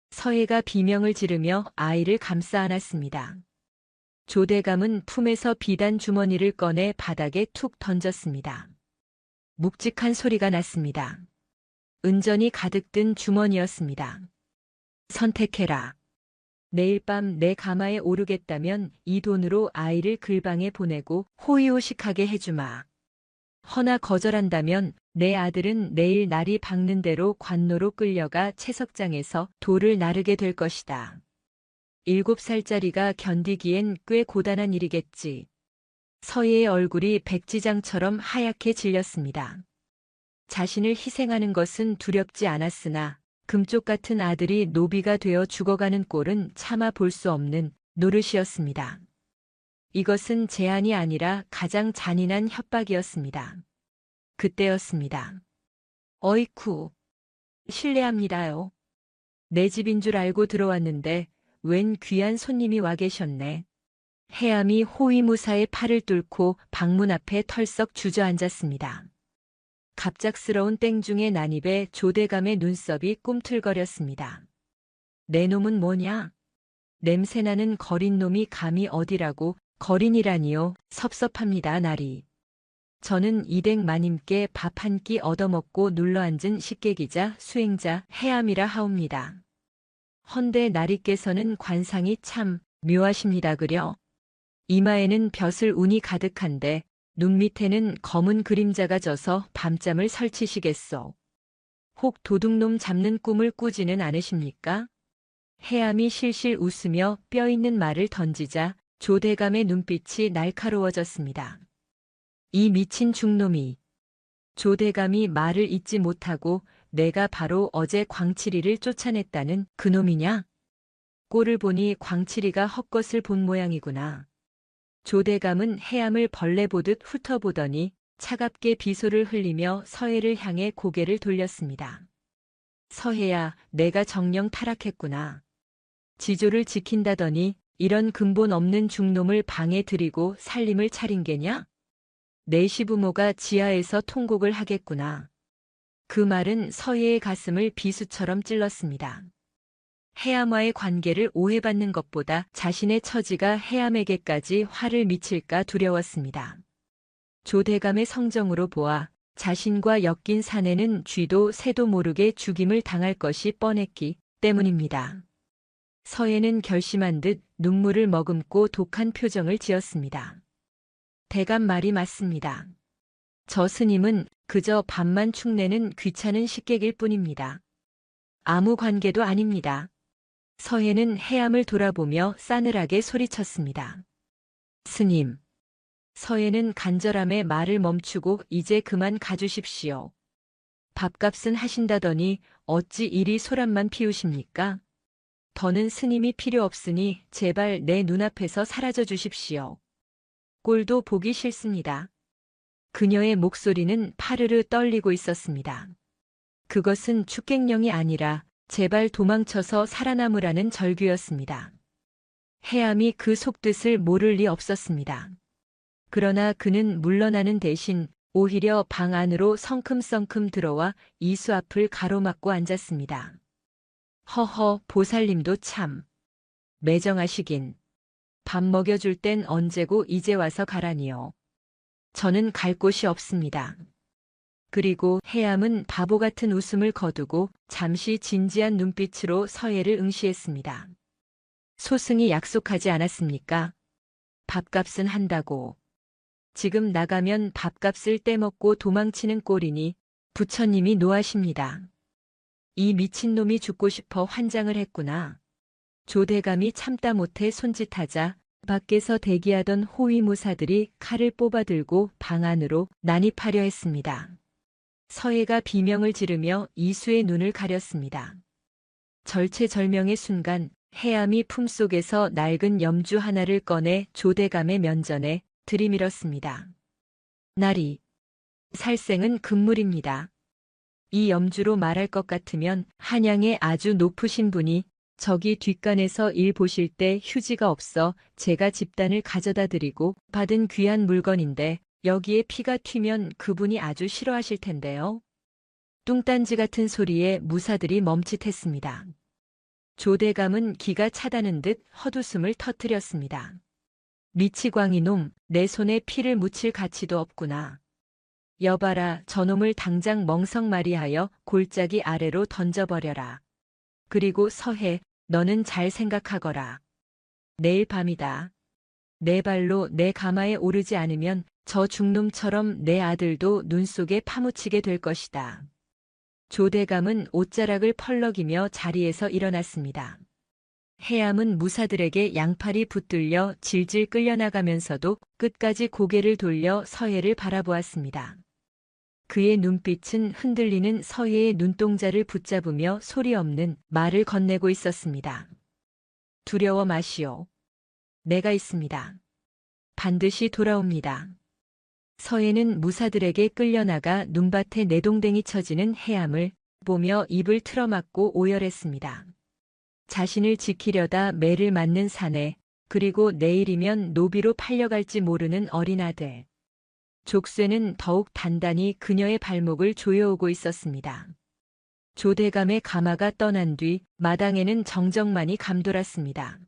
[SPEAKER 2] 서해가 비명을 지르며 아이를 감싸 안았습니다. 조대감은 품에서 비단 주머니를 꺼내 바닥에 툭 던졌습니다. 묵직한 소리가 났습니다. 은전이 가득 든 주머니였습니다. 선택해라. 내일 밤 내 가마에 오르겠다면 이 돈으로 아이를 글방에 보내고 호의호식하게 해주마. 허나 거절한다면 내 아들은 내일 날이 밝는 대로 관노로 끌려가 채석장에서 돌을 나르게 될 것이다. 7살짜리가 견디기엔 꽤 고단한 일이겠지. 서해의 얼굴이 백지장처럼 하얗게 질렸습니다. 자신을 희생하는 것은 두렵지 않았으나 금쪽 같은 아들이 노비가 되어 죽어가는 꼴은 참아 볼 수 없는 노릇이었습니다. 이것은 제안이 아니라 가장 잔인한 협박이었습니다. 그때였습니다. 어이쿠. 실례합니다요. 내 집인 줄 알고 들어왔는데 웬 귀한 손님이 와 계셨네. 해암이 호위무사의 팔을 뚫고 방문 앞에 털썩 주저앉았습니다. 갑작스러운 땡중의 난입에 조대감의 눈썹이 꿈틀거렸습니다. 내 놈은 뭐냐? 냄새나는 거린 놈이 감히 어디라고 거린이라니요. 섭섭합니다, 나리. 저는 이댁 마님께 밥 한 끼 얻어먹고 눌러앉은 식객이자 수행자 해암이라 하옵니다. 헌데 나리께서는 관상이 참 묘하십니다 그려. 이마에는 벼슬 운이 가득한데 눈 밑에는 검은 그림자가 져서 밤잠을 설치시겠소. 혹 도둑놈 잡는 꿈을 꾸지는 않으십니까? 해암이 실실 웃으며 뼈있는 말을 던지자 조대감의 눈빛이 날카로워졌습니다. 이 미친 중놈이. 조대감이 말을 잇지 못하고 내가 바로 어제 광칠이를 쫓아냈다는 그놈이냐? 꼴을 보니 광칠이가 헛것을 본 모양이구나. 조대감은 해암을 벌레 보듯 훑어보더니 차갑게 비소를 흘리며 서해를 향해 고개를 돌렸습니다. 서해야, 내가 정령 타락했구나. 지조를 지킨다더니 이런 근본 없는 중놈을 방에 들이고 살림을 차린 게냐? 내 시부모가 지하에서 통곡을 하겠구나. 그 말은 서해의 가슴을 비수처럼 찔렀습니다. 해암과의 관계를 오해받는 것보다 자신의 처지가 해암에게까지 화를 미칠까 두려웠습니다. 조대감의 성정으로 보아 자신과 엮인 사내는 쥐도 새도 모르게 죽임을 당할 것이 뻔했기 때문입니다. 서해는 결심한 듯 눈물을 머금고 독한 표정을 지었습니다. 대감 말이 맞습니다. 저 스님은 그저 밥만 축내는 귀찮은 식객일 뿐입니다. 아무 관계도 아닙니다. 서해는 해암을 돌아보며 싸늘하게 소리쳤습니다. 스님. 서해는 간절함에 말을 멈추고 이제 그만 가주십시오. 밥값은 하신다더니 어찌 이리 소란만 피우십니까? 더는 스님이 필요 없으니 제발 내 눈앞에서 사라져 주십시오. 꼴도 보기 싫습니다. 그녀의 목소리는 파르르 떨리고 있었습니다. 그것은 축객령이 아니라 제발 도망쳐서 살아남으라는 절규였습니다. 해암이 그 속뜻을 모를 리 없었습니다. 그러나 그는 물러나는 대신 오히려 방 안으로 성큼성큼 들어와 이수 앞을 가로막고 앉았습니다. 허허, 보살님도 참 매정하시긴. 밥 먹여줄 땐 언제고 이제 와서 가라니요. 저는 갈 곳이 없습니다. 그리고 해암은 바보 같은 웃음을 거두고 잠시 진지한 눈빛으로 서예를 응시했습니다. 소승이 약속하지 않았습니까? 밥값은 한다고. 지금 나가면 밥값을 떼먹고 도망치는 꼴이니 부처님이 노하십니다. 이 미친놈이 죽고 싶어 환장을 했구나. 조대감이 참다 못해 손짓하자 밖에서 대기하던 호위무사들이 칼을 뽑아들고 방 안으로 난입하려 했습니다. 서예가 비명을 지르며 이수의 눈을 가렸습니다. 절체절명의 순간 해암이 품속에서 낡은 염주 하나를 꺼내 조대감의 면전에 들이밀었습니다. 나리, 살생은 금물입니다. 이 염주로 말할 것 같으면 한양에 아주 높으신 분이 저기 뒷간에서 일 보실 때 휴지가 없어 제가 집단을 가져다 드리고 받은 귀한 물건인데 여기에 피가 튀면 그분이 아주 싫어하실 텐데요. 뚱딴지 같은 소리에 무사들이 멈칫했습니다. 조대감은 기가 차다는 듯 헛웃음을 터뜨렸습니다. 미치광이놈, 내 손에 피를 묻힐 가치도 없구나. 여봐라, 저놈을 당장 멍석마리하여 골짜기 아래로 던져버려라. 그리고 서해, 너는 잘 생각하거라. 내일 밤이다. 내 발로 내 가마에 오르지 않으면 저 죽놈처럼 내 아들도 눈 속에 파묻히게 될 것이다. 조대감은 옷자락을 펄럭이며 자리에서 일어났습니다. 해암은 무사들에게 양팔이 붙들려 질질 끌려나가면서도 끝까지 고개를 돌려 서해를 바라보았습니다. 그의 눈빛은 흔들리는 서해의 눈동자를 붙잡으며 소리 없는 말을 건네고 있었습니다. 두려워 마시오. 내가 있습니다. 반드시 돌아옵니다. 서해는 무사들에게 끌려나가 눈밭에 내동댕이 쳐지는 해암을 보며 입을 틀어막고 오열했습니다. 자신을 지키려다 매를 맞는 사내, 그리고 내일이면 노비로 팔려갈지 모르는 어린 아들. 족쇄는 더욱 단단히 그녀의 발목을 조여오고 있었습니다. 조대감의 가마가 떠난 뒤 마당에는 정적만이 감돌았습니다.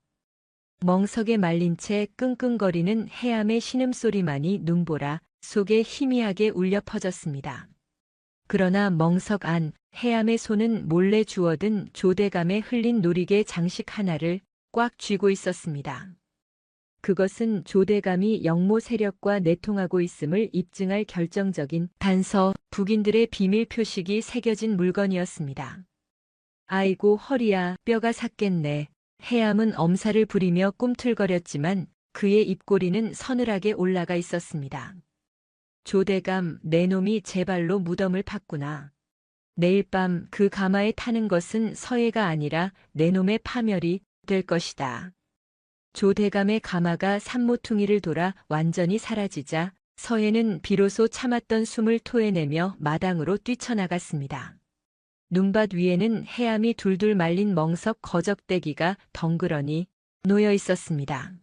[SPEAKER 2] 멍석에 말린 채 끙끙거리는 해암의 신음소리만이 눈보라 속에 희미하게 울려 퍼졌습니다. 그러나 멍석 안 해암의 손은 몰래 주워든 조대감의 흘린 놀이개 장식 하나를 꽉 쥐고 있었습니다. 그것은 조대감이 영모 세력과 내통하고 있음을 입증할 결정적인 단서, 북인들의 비밀 표식이 새겨진 물건이었습니다. 아이고 허리야, 뼈가 삭겠네. 해암은 엄살을 부리며 꿈틀거렸지만 그의 입꼬리는 서늘하게 올라가 있었습니다. 조대감, 내 놈이 제 발로 무덤을 팠구나. 내일 밤 그 가마에 타는 것은 서해가 아니라 내 놈의 파멸이 될 것이다. 조대감의 가마가 산모퉁이를 돌아 완전히 사라지자 서해는 비로소 참았던 숨을 토해내며 마당으로 뛰쳐나갔습니다. 눈밭 위에는 해암이 둘둘 말린 멍석 거적대기가 덩그러니 놓여 있었습니다.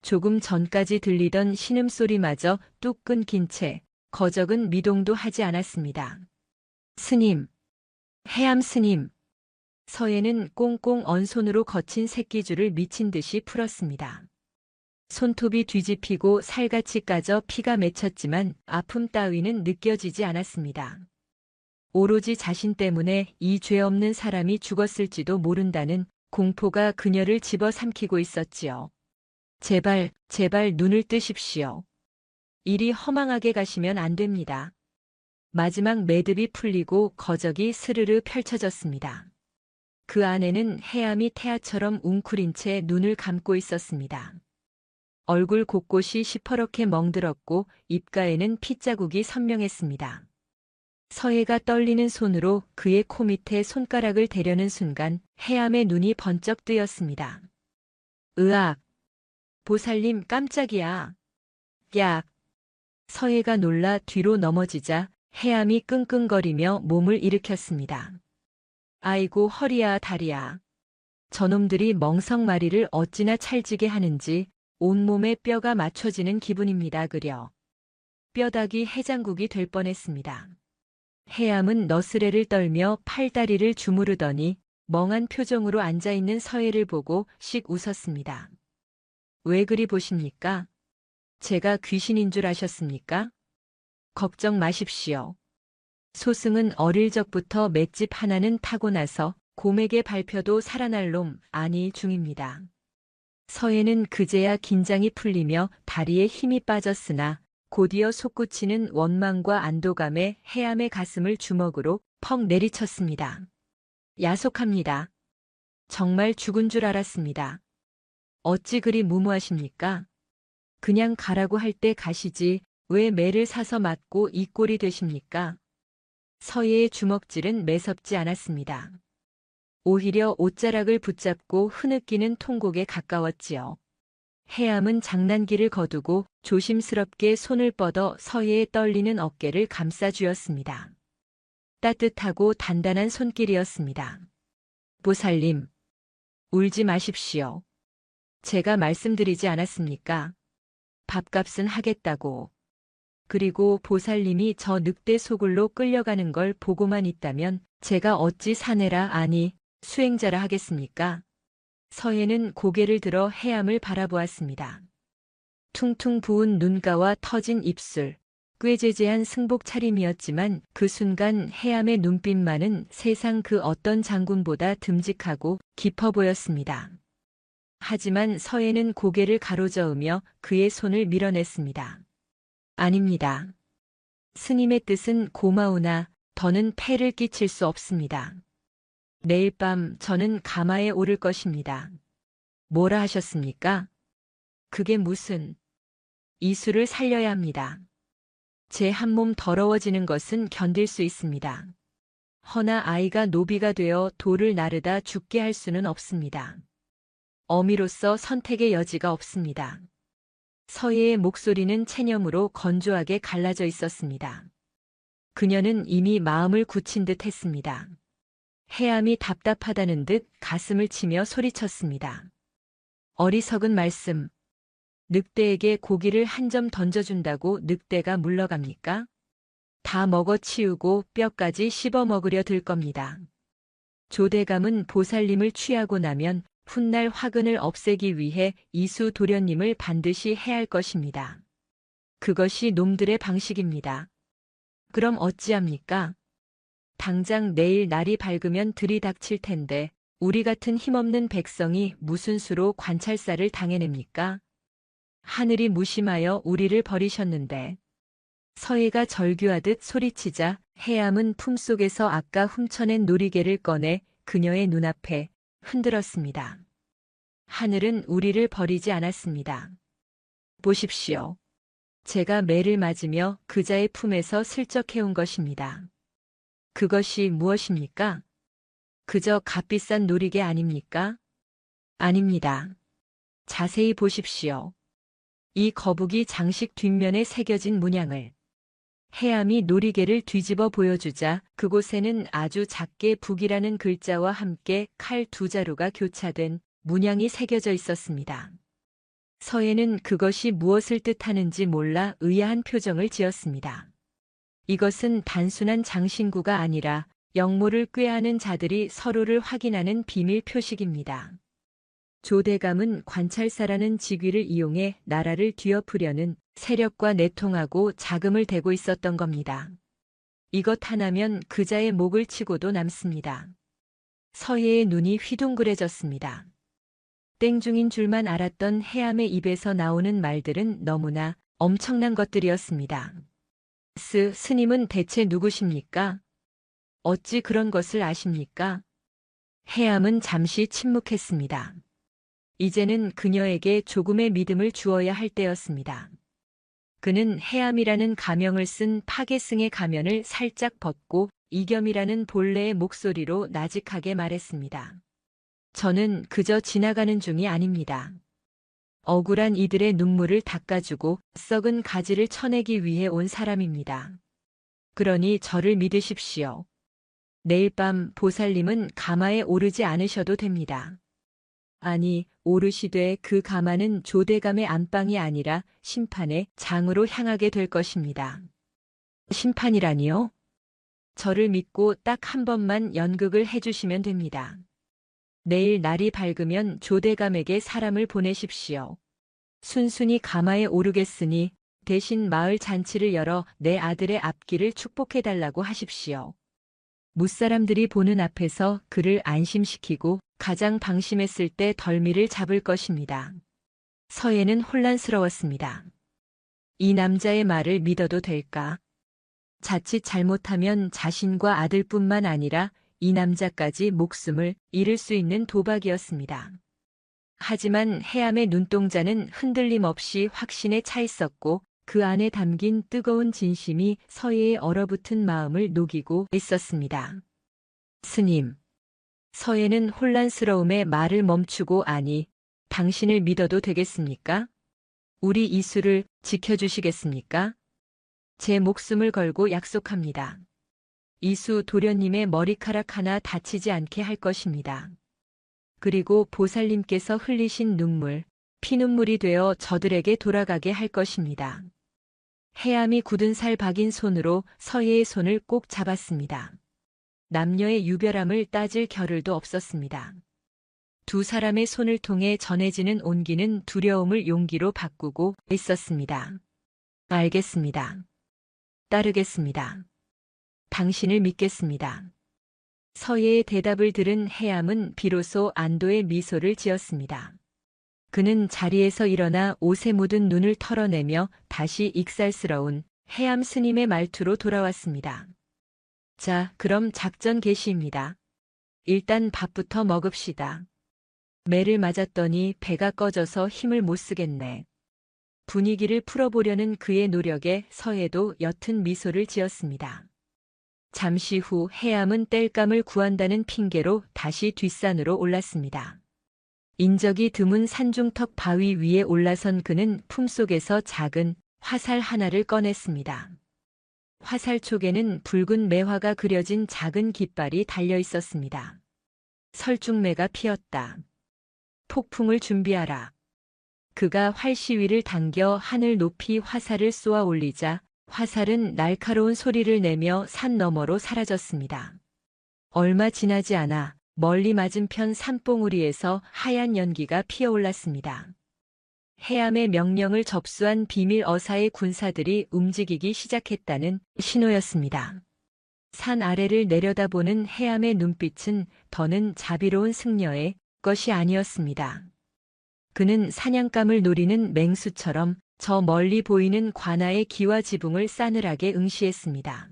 [SPEAKER 2] 조금 전까지 들리던 신음소리마저 뚝 끊긴 채 거적은 미동도 하지 않았습니다. 스님, 해암 스님. 서해는 꽁꽁 언 손으로 거친 새끼줄을 미친 듯이 풀었습니다. 손톱이 뒤집히고 살같이 까져 피가 맺혔지만 아픔 따위는 느껴지지 않았습니다. 오로지 자신 때문에 이 죄 없는 사람이 죽었을지도 모른다는 공포가 그녀를 집어삼키고 있었지요. 제발, 제발 눈을 뜨십시오. 이리 허망하게 가시면 안 됩니다. 마지막 매듭이 풀리고 거적이 스르르 펼쳐졌습니다. 그 안에는 해암이 태아처럼 웅크린 채 눈을 감고 있었습니다. 얼굴 곳곳이 시퍼렇게 멍들었고 입가에는 핏자국이 선명했습니다. 서해가 떨리는 손으로 그의 코 밑에 손가락을 대려는 순간 해암의 눈이 번쩍 뜨였습니다. 으악! 보살님 깜짝이야. 약! 서해가 놀라 뒤로 넘어지자 해암이 끙끙거리며 몸을 일으켰습니다. 아이고 허리야 다리야. 저놈들이 멍석마리를 어찌나 찰지게 하는지 온몸에 뼈가 맞춰지는 기분입니다. 그려. 뼈다귀 해장국이 될 뻔했습니다. 해암은 너스레를 떨며 팔다리를 주무르더니 멍한 표정으로 앉아있는 서해를 보고 씩 웃었습니다. 왜 그리 보십니까? 제가 귀신인 줄 아셨습니까? 걱정 마십시오. 소승은 어릴 적부터 맷집 하나는 타고나서 곰에게 밟혀도 살아날 놈 아니 중입니다. 서해는 그제야 긴장이 풀리며 다리에 힘이 빠졌으나 곧이어 솟구치는 원망과 안도감에 해암의 가슴을 주먹으로 퍽 내리쳤습니다. 야속합니다. 정말 죽은 줄 알았습니다. 어찌 그리 무모하십니까? 그냥 가라고 할 때 가시지 왜 매를 사서 맞고 이 꼴이 되십니까? 서해의 주먹질은 매섭지 않았습니다. 오히려 옷자락을 붙잡고 흐느끼는 통곡에 가까웠지요. 해암은 장난기를 거두고 조심스럽게 손을 뻗어 서해의 떨리는 어깨를 감싸주었습니다. 따뜻하고 단단한 손길이었습니다. 보살님, 울지 마십시오. 제가 말씀드리지 않았습니까? 밥값은 하겠다고. 그리고 보살님이 저 늑대 소굴로 끌려가는 걸 보고만 있다면 제가 어찌 사내라 아니 수행자라 하겠습니까? 서해는 고개를 들어 해암을 바라보았습니다. 퉁퉁 부은 눈가와 터진 입술, 꾀죄죄한 승복 차림이었지만 그 순간 해암의 눈빛만은 세상 그 어떤 장군보다 듬직하고 깊어 보였습니다. 하지만 서해는 고개를 가로저으며 그의 손을 밀어냈습니다. 아닙니다. 스님의 뜻은 고마우나 더는 폐를 끼칠 수 없습니다. 내일 밤 저는 가마에 오를 것입니다. 뭐라 하셨습니까? 그게 무슨... 이수를 살려야 합니다. 제 한 몸 더러워지는 것은 견딜 수 있습니다. 허나 아이가 노비가 되어 돌을 나르다 죽게 할 수는 없습니다. 어미로서 선택의 여지가 없습니다. 서해의 목소리는 체념으로 건조하게 갈라져 있었습니다. 그녀는 이미 마음을 굳힌 듯 했습니다. 해암이 답답하다는 듯 가슴을 치며 소리쳤습니다. 어리석은 말씀. 늑대에게 고기를 한 점 던져준다고 늑대가 물러갑니까? 다 먹어치우고 뼈까지 씹어 먹으려 들 겁니다. 조대감은 보살님을 취하고 나면 훗날 화근을 없애기 위해 이수 도련님을 반드시 해야 할 것입니다. 그것이 놈들의 방식입니다. 그럼 어찌합니까? 당장 내일 날이 밝으면 들이닥칠 텐데 우리 같은 힘없는 백성이 무슨 수로 관찰사를 당해냅니까? 하늘이 무심하여 우리를 버리셨는데. 서해가 절규하듯 소리치자 해암은 품속에서 아까 훔쳐낸 놀이개를 꺼내 그녀의 눈앞에 흔들었습니다. 하늘은 우리를 버리지 않았습니다. 보십시오. 제가 매를 맞으며 그자의 품에서 슬쩍 해온 것입니다. 그것이 무엇입니까? 그저 값비싼 놀이개 아닙니까? 아닙니다. 자세히 보십시오. 이 거북이 장식 뒷면에 새겨진 문양을. 해암이 놀이개를 뒤집어 보여주자 그곳에는 아주 작게 북이라는 글자와 함께 칼 두 자루가 교차된 문양이 새겨져 있었습니다. 서해는 그것이 무엇을 뜻하는지 몰라 의아한 표정을 지었습니다. 이것은 단순한 장신구가 아니라 영모를 꾀하는 자들이 서로를 확인하는 비밀 표식입니다. 조대감은 관찰사라는 직위를 이용해 나라를 뒤엎으려는 세력과 내통하고 자금을 대고 있었던 겁니다. 이것 하나면 그자의 목을 치고도 남습니다. 서해의 눈이 휘둥그레졌습니다. 땡중인 줄만 알았던 해암의 입에서 나오는 말들은 너무나 엄청난 것들이었습니다. 스님은 대체 누구십니까? 어찌 그런 것을 아십니까? 해암은 잠시 침묵했습니다. 이제는 그녀에게 조금의 믿음을 주어야 할 때였습니다. 그는 해암이라는 가명을 쓴 파괴승의 가면을 살짝 벗고 이겸이라는 본래의 목소리로 나직하게 말했습니다. 저는 그저 지나가는 중이 아닙니다. 억울한 이들의 눈물을 닦아주고 썩은 가지를 쳐내기 위해 온 사람입니다. 그러니 저를 믿으십시오. 내일 밤 보살님은 가마에 오르지 않으셔도 됩니다. 아니, 오르시되 그 가마는 조대감의 안방이 아니라 심판의 장으로 향하게 될 것입니다. 심판이라니요? 저를 믿고 딱 한 번만 연극을 해주시면 됩니다. 내일 날이 밝으면 조대감에게 사람을 보내십시오. 순순히 가마에 오르겠으니 대신 마을 잔치를 열어 내 아들의 앞길을 축복해달라고 하십시오. 무사람들이 보는 앞에서 그를 안심시키고 가장 방심했을 때 덜미를 잡을 것입니다. 서예는 혼란스러웠습니다. 이 남자의 말을 믿어도 될까? 자칫 잘못하면 자신과 아들뿐만 아니라 이 남자까지 목숨을 잃을 수 있는 도박이었습니다. 하지만 해암의 눈동자는 흔들림 없이 확신에 차 있었고 그 안에 담긴 뜨거운 진심이 서예의 얼어붙은 마음을 녹이고 있었습니다. 스님. 서예는 혼란스러움에 말을 멈추고 아니, 당신을 믿어도 되겠습니까? 우리 이수를 지켜주시겠습니까? 제 목숨을 걸고 약속합니다. 이수 도련님의 머리카락 하나 다치지 않게 할 것입니다. 그리고 보살님께서 흘리신 눈물, 피눈물이 되어 저들에게 돌아가게 할 것입니다. 해암이 굳은 살 박인 손으로 서예의 손을 꼭 잡았습니다. 남녀의 유별함을 따질 겨를도 없었습니다. 두 사람의 손을 통해 전해지는 온기는 두려움을 용기로 바꾸고 있었습니다. 알겠습니다. 따르겠습니다. 당신을 믿겠습니다. 서예의 대답을 들은 해암은 비로소 안도의 미소를 지었습니다. 그는 자리에서 일어나 옷에 묻은 눈을 털어내며 다시 익살스러운 해암 스님의 말투로 돌아왔습니다. 자, 그럼 작전 개시입니다. 일단 밥부터 먹읍시다. 매를 맞았더니 배가 꺼져서 힘을 못 쓰겠네. 분위기를 풀어보려는 그의 노력에 서예도 옅은 미소를 지었습니다. 잠시 후 해암은 땔감을 구한다는 핑계로 다시 뒷산으로 올랐습니다. 인적이 드문 산중턱 바위 위에 올라선 그는 품속에서 작은 화살 하나를 꺼냈습니다. 화살 촉에는 붉은 매화가 그려진 작은 깃발이 달려 있었습니다. 설중매가 피었다. 폭풍을 준비하라. 그가 활시위를 당겨 하늘 높이 화살을 쏘아 올리자 화살은 날카로운 소리를 내며 산 너머로 사라졌습니다. 얼마 지나지 않아 멀리 맞은편 산봉우리에서 하얀 연기가 피어올랐습니다. 해암의 명령을 접수한 비밀 어사의 군사들이 움직이기 시작했다는 신호였습니다. 산 아래를 내려다보는 해암의 눈빛은 더는 자비로운 승려의 것이 아니었습니다. 그는 사냥감을 노리는 맹수처럼 저 멀리 보이는 관아의 기와 지붕을 싸늘하게 응시했습니다.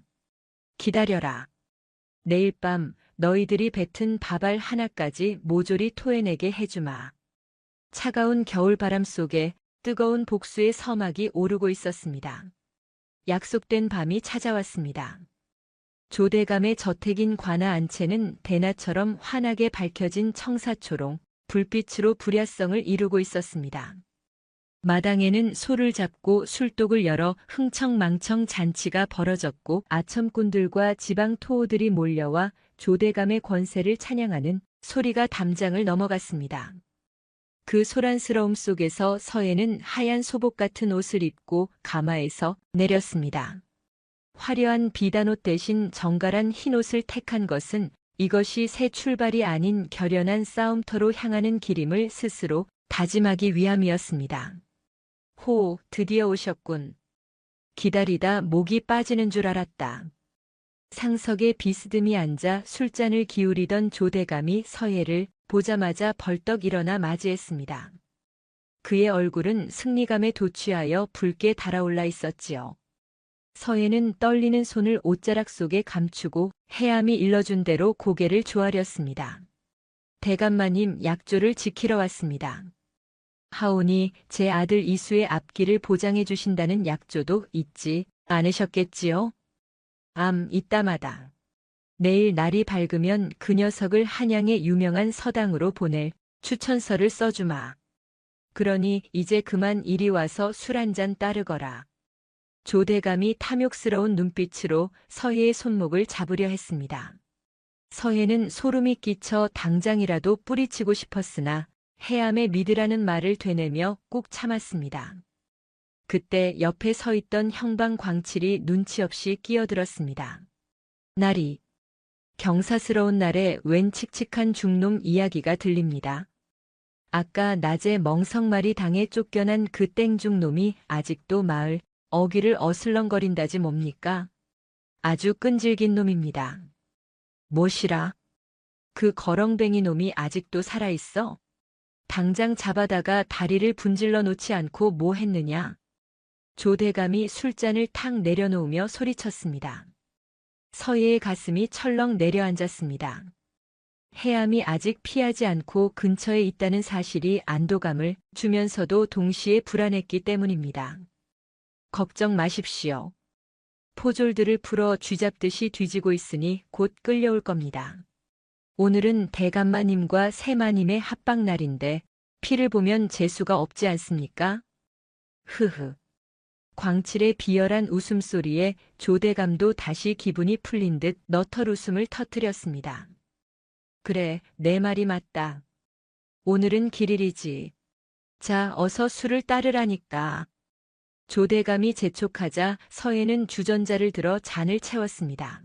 [SPEAKER 2] 기다려라. 내일 밤 너희들이 뱉은 밥알 하나까지 모조리 토해내게 해주마. 차가운 겨울바람 속에 뜨거운 복수의 서막이 오르고 있었습니다. 약속된 밤이 찾아왔습니다. 조대감의 저택인 관아 안채는 대낮처럼 환하게 밝혀진 청사초롱, 불빛으로 불야성을 이루고 있었습니다. 마당에는 소를 잡고 술독을 열어 흥청망청 잔치가 벌어졌고 아첨꾼들과 지방 토호들이 몰려와 조대감의 권세를 찬양하는 소리가 담장을 넘어갔습니다. 그 소란스러움 속에서 서예는 하얀 소복 같은 옷을 입고 가마에서 내렸습니다. 화려한 비단옷 대신 정갈한 흰옷을 택한 것은 이것이 새 출발이 아닌 결연한 싸움터로 향하는 길임을 스스로 다짐하기 위함이었습니다. 호, 드디어 오셨군. 기다리다 목이 빠지는 줄 알았다. 상석에 비스듬히 앉아 술잔을 기울이던 조대감이 서예를 보자마자 벌떡 일어나 맞이했습니다. 그의 얼굴은 승리감에 도취하여 붉게 달아올라 있었지요. 서예는 떨리는 손을 옷자락 속에 감추고 해암이 일러준 대로 고개를 조아렸습니다. 대감마님 약조를 지키러 왔습니다. 하오니 제 아들 이수의 앞길을 보장해 주신다는 약조도 잊지 않으셨겠지요? 이따마다. 내일 날이 밝으면 그 녀석을 한양의 유명한 서당으로 보낼 추천서를 써주마. 그러니 이제 그만 이리 와서 술 한잔 따르거라. 조대감이 탐욕스러운 눈빛으로 서예의 손목을 잡으려 했습니다. 서해는 소름이 끼쳐 당장이라도 뿌리치고 싶었으나 해암에 믿으라는 말을 되뇌며 꾹 참았습니다. 그때 옆에 서 있던 형방 광칠이 눈치 없이 끼어들었습니다. 날이 경사스러운 날에 웬 칙칙한 중놈 이야기가 들립니다. 아까 낮에 멍석말이 당해 쫓겨난 그 땡중놈이 아직도 마을 어귀를 어슬렁거린다지 뭡니까? 아주 끈질긴 놈입니다. 뭐시라? 그 거렁뱅이 놈이 아직도 살아있어? 당장 잡아다가 다리를 분질러 놓지 않고 뭐 했느냐? 조대감이 술잔을 탁 내려놓으며 소리쳤습니다. 서예의 가슴이 철렁 내려앉았습니다. 해암이 아직 피하지 않고 근처에 있다는 사실이 안도감을 주면서도 동시에 불안했기 때문입니다. 걱정 마십시오. 포졸들을 풀어 쥐잡듯이 뒤지고 있으니 곧 끌려올 겁니다. 오늘은 대감마님과 세마님의 합방날인데 피를 보면 재수가 없지 않습니까? 흐흐. 광칠의 비열한 웃음소리에 조대감도 다시 기분이 풀린 듯 너털 웃음을 터뜨렸습니다. 그래, 내 말이 맞다. 오늘은 길일이지. 자, 어서 술을 따르라니까. 조대감이 재촉하자 서해는 주전자를 들어 잔을 채웠습니다.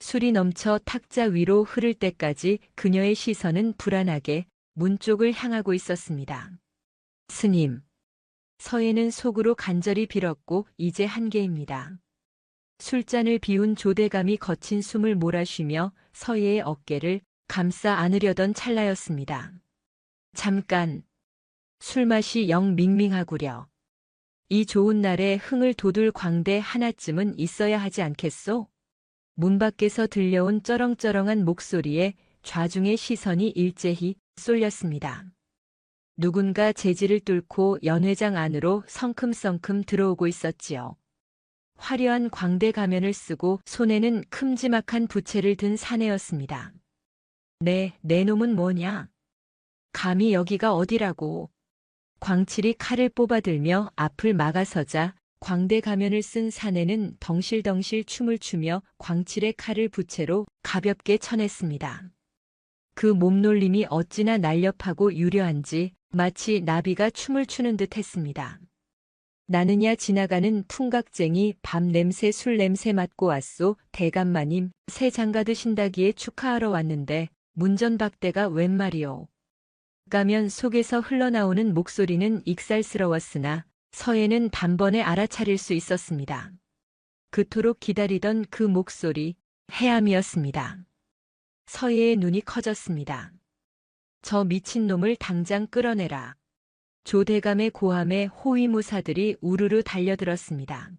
[SPEAKER 2] 술이 넘쳐 탁자 위로 흐를 때까지 그녀의 시선은 불안하게 문 쪽을 향하고 있었습니다. 스님. 서해는 속으로 간절히 빌었고 이제 한계입니다. 술잔을 비운 조대감이 거친 숨을 몰아쉬며 서해의 어깨를 감싸 안으려던 찰나였습니다. 잠깐. 술맛이 영 밍밍하구려. 이 좋은 날에 흥을 돋울 광대 하나쯤은 있어야 하지 않겠소? 문 밖에서 들려온 쩌렁쩌렁한 목소리에 좌중의 시선이 일제히 쏠렸습니다. 누군가 제지를 뚫고 연회장 안으로 성큼성큼 들어오고 있었지요. 화려한 광대 가면을 쓰고 손에는 큼지막한 부채를 든 사내였습니다. 내 놈은 뭐냐? 감히 여기가 어디라고? 광칠이 칼을 뽑아들며 앞을 막아서자 광대 가면을 쓴 사내는 덩실덩실 춤을 추며 광칠의 칼을 부채로 가볍게 쳐냈습니다. 그 몸놀림이 어찌나 날렵하고 유려한지 마치 나비가 춤을 추는 듯 했습니다. 나느냐 지나가는 풍각쟁이 밤 냄새 술 냄새 맡고 왔소. 대감마님 새 장가드신다기에 축하하러 왔는데 문전박대가 웬 말이오. 가면 속에서 흘러나오는 목소리는 익살스러웠으나 서해는 단번에 알아차릴 수 있었습니다. 그토록 기다리던 그 목소리, 해암이었습니다. 서해의 눈이 커졌습니다. 저 미친놈을 당장 끌어내라. 조대감의 고함에 호위무사들이 우르르 달려들었습니다.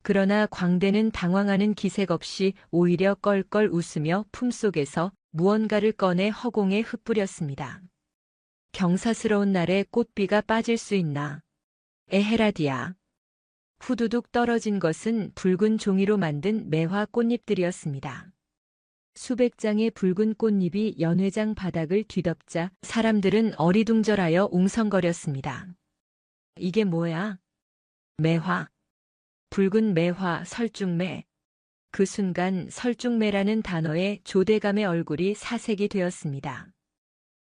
[SPEAKER 2] 그러나 광대는 당황하는 기색 없이 오히려 껄껄 웃으며 품속에서 무언가를 꺼내 허공에 흩뿌렸습니다. 경사스러운 날에 꽃비가 빠질 수 있나. 에헤라디야. 후두둑 떨어진 것은 붉은 종이로 만든 매화 꽃잎들이었습니다. 수백 장의 붉은 꽃잎이 연회장 바닥을 뒤덮자 사람들은 어리둥절하여 웅성거렸습니다. 이게 뭐야? 매화. 붉은 매화, 설중매. 그 순간 설중매라는 단어에 조대감의 얼굴이 사색이 되었습니다.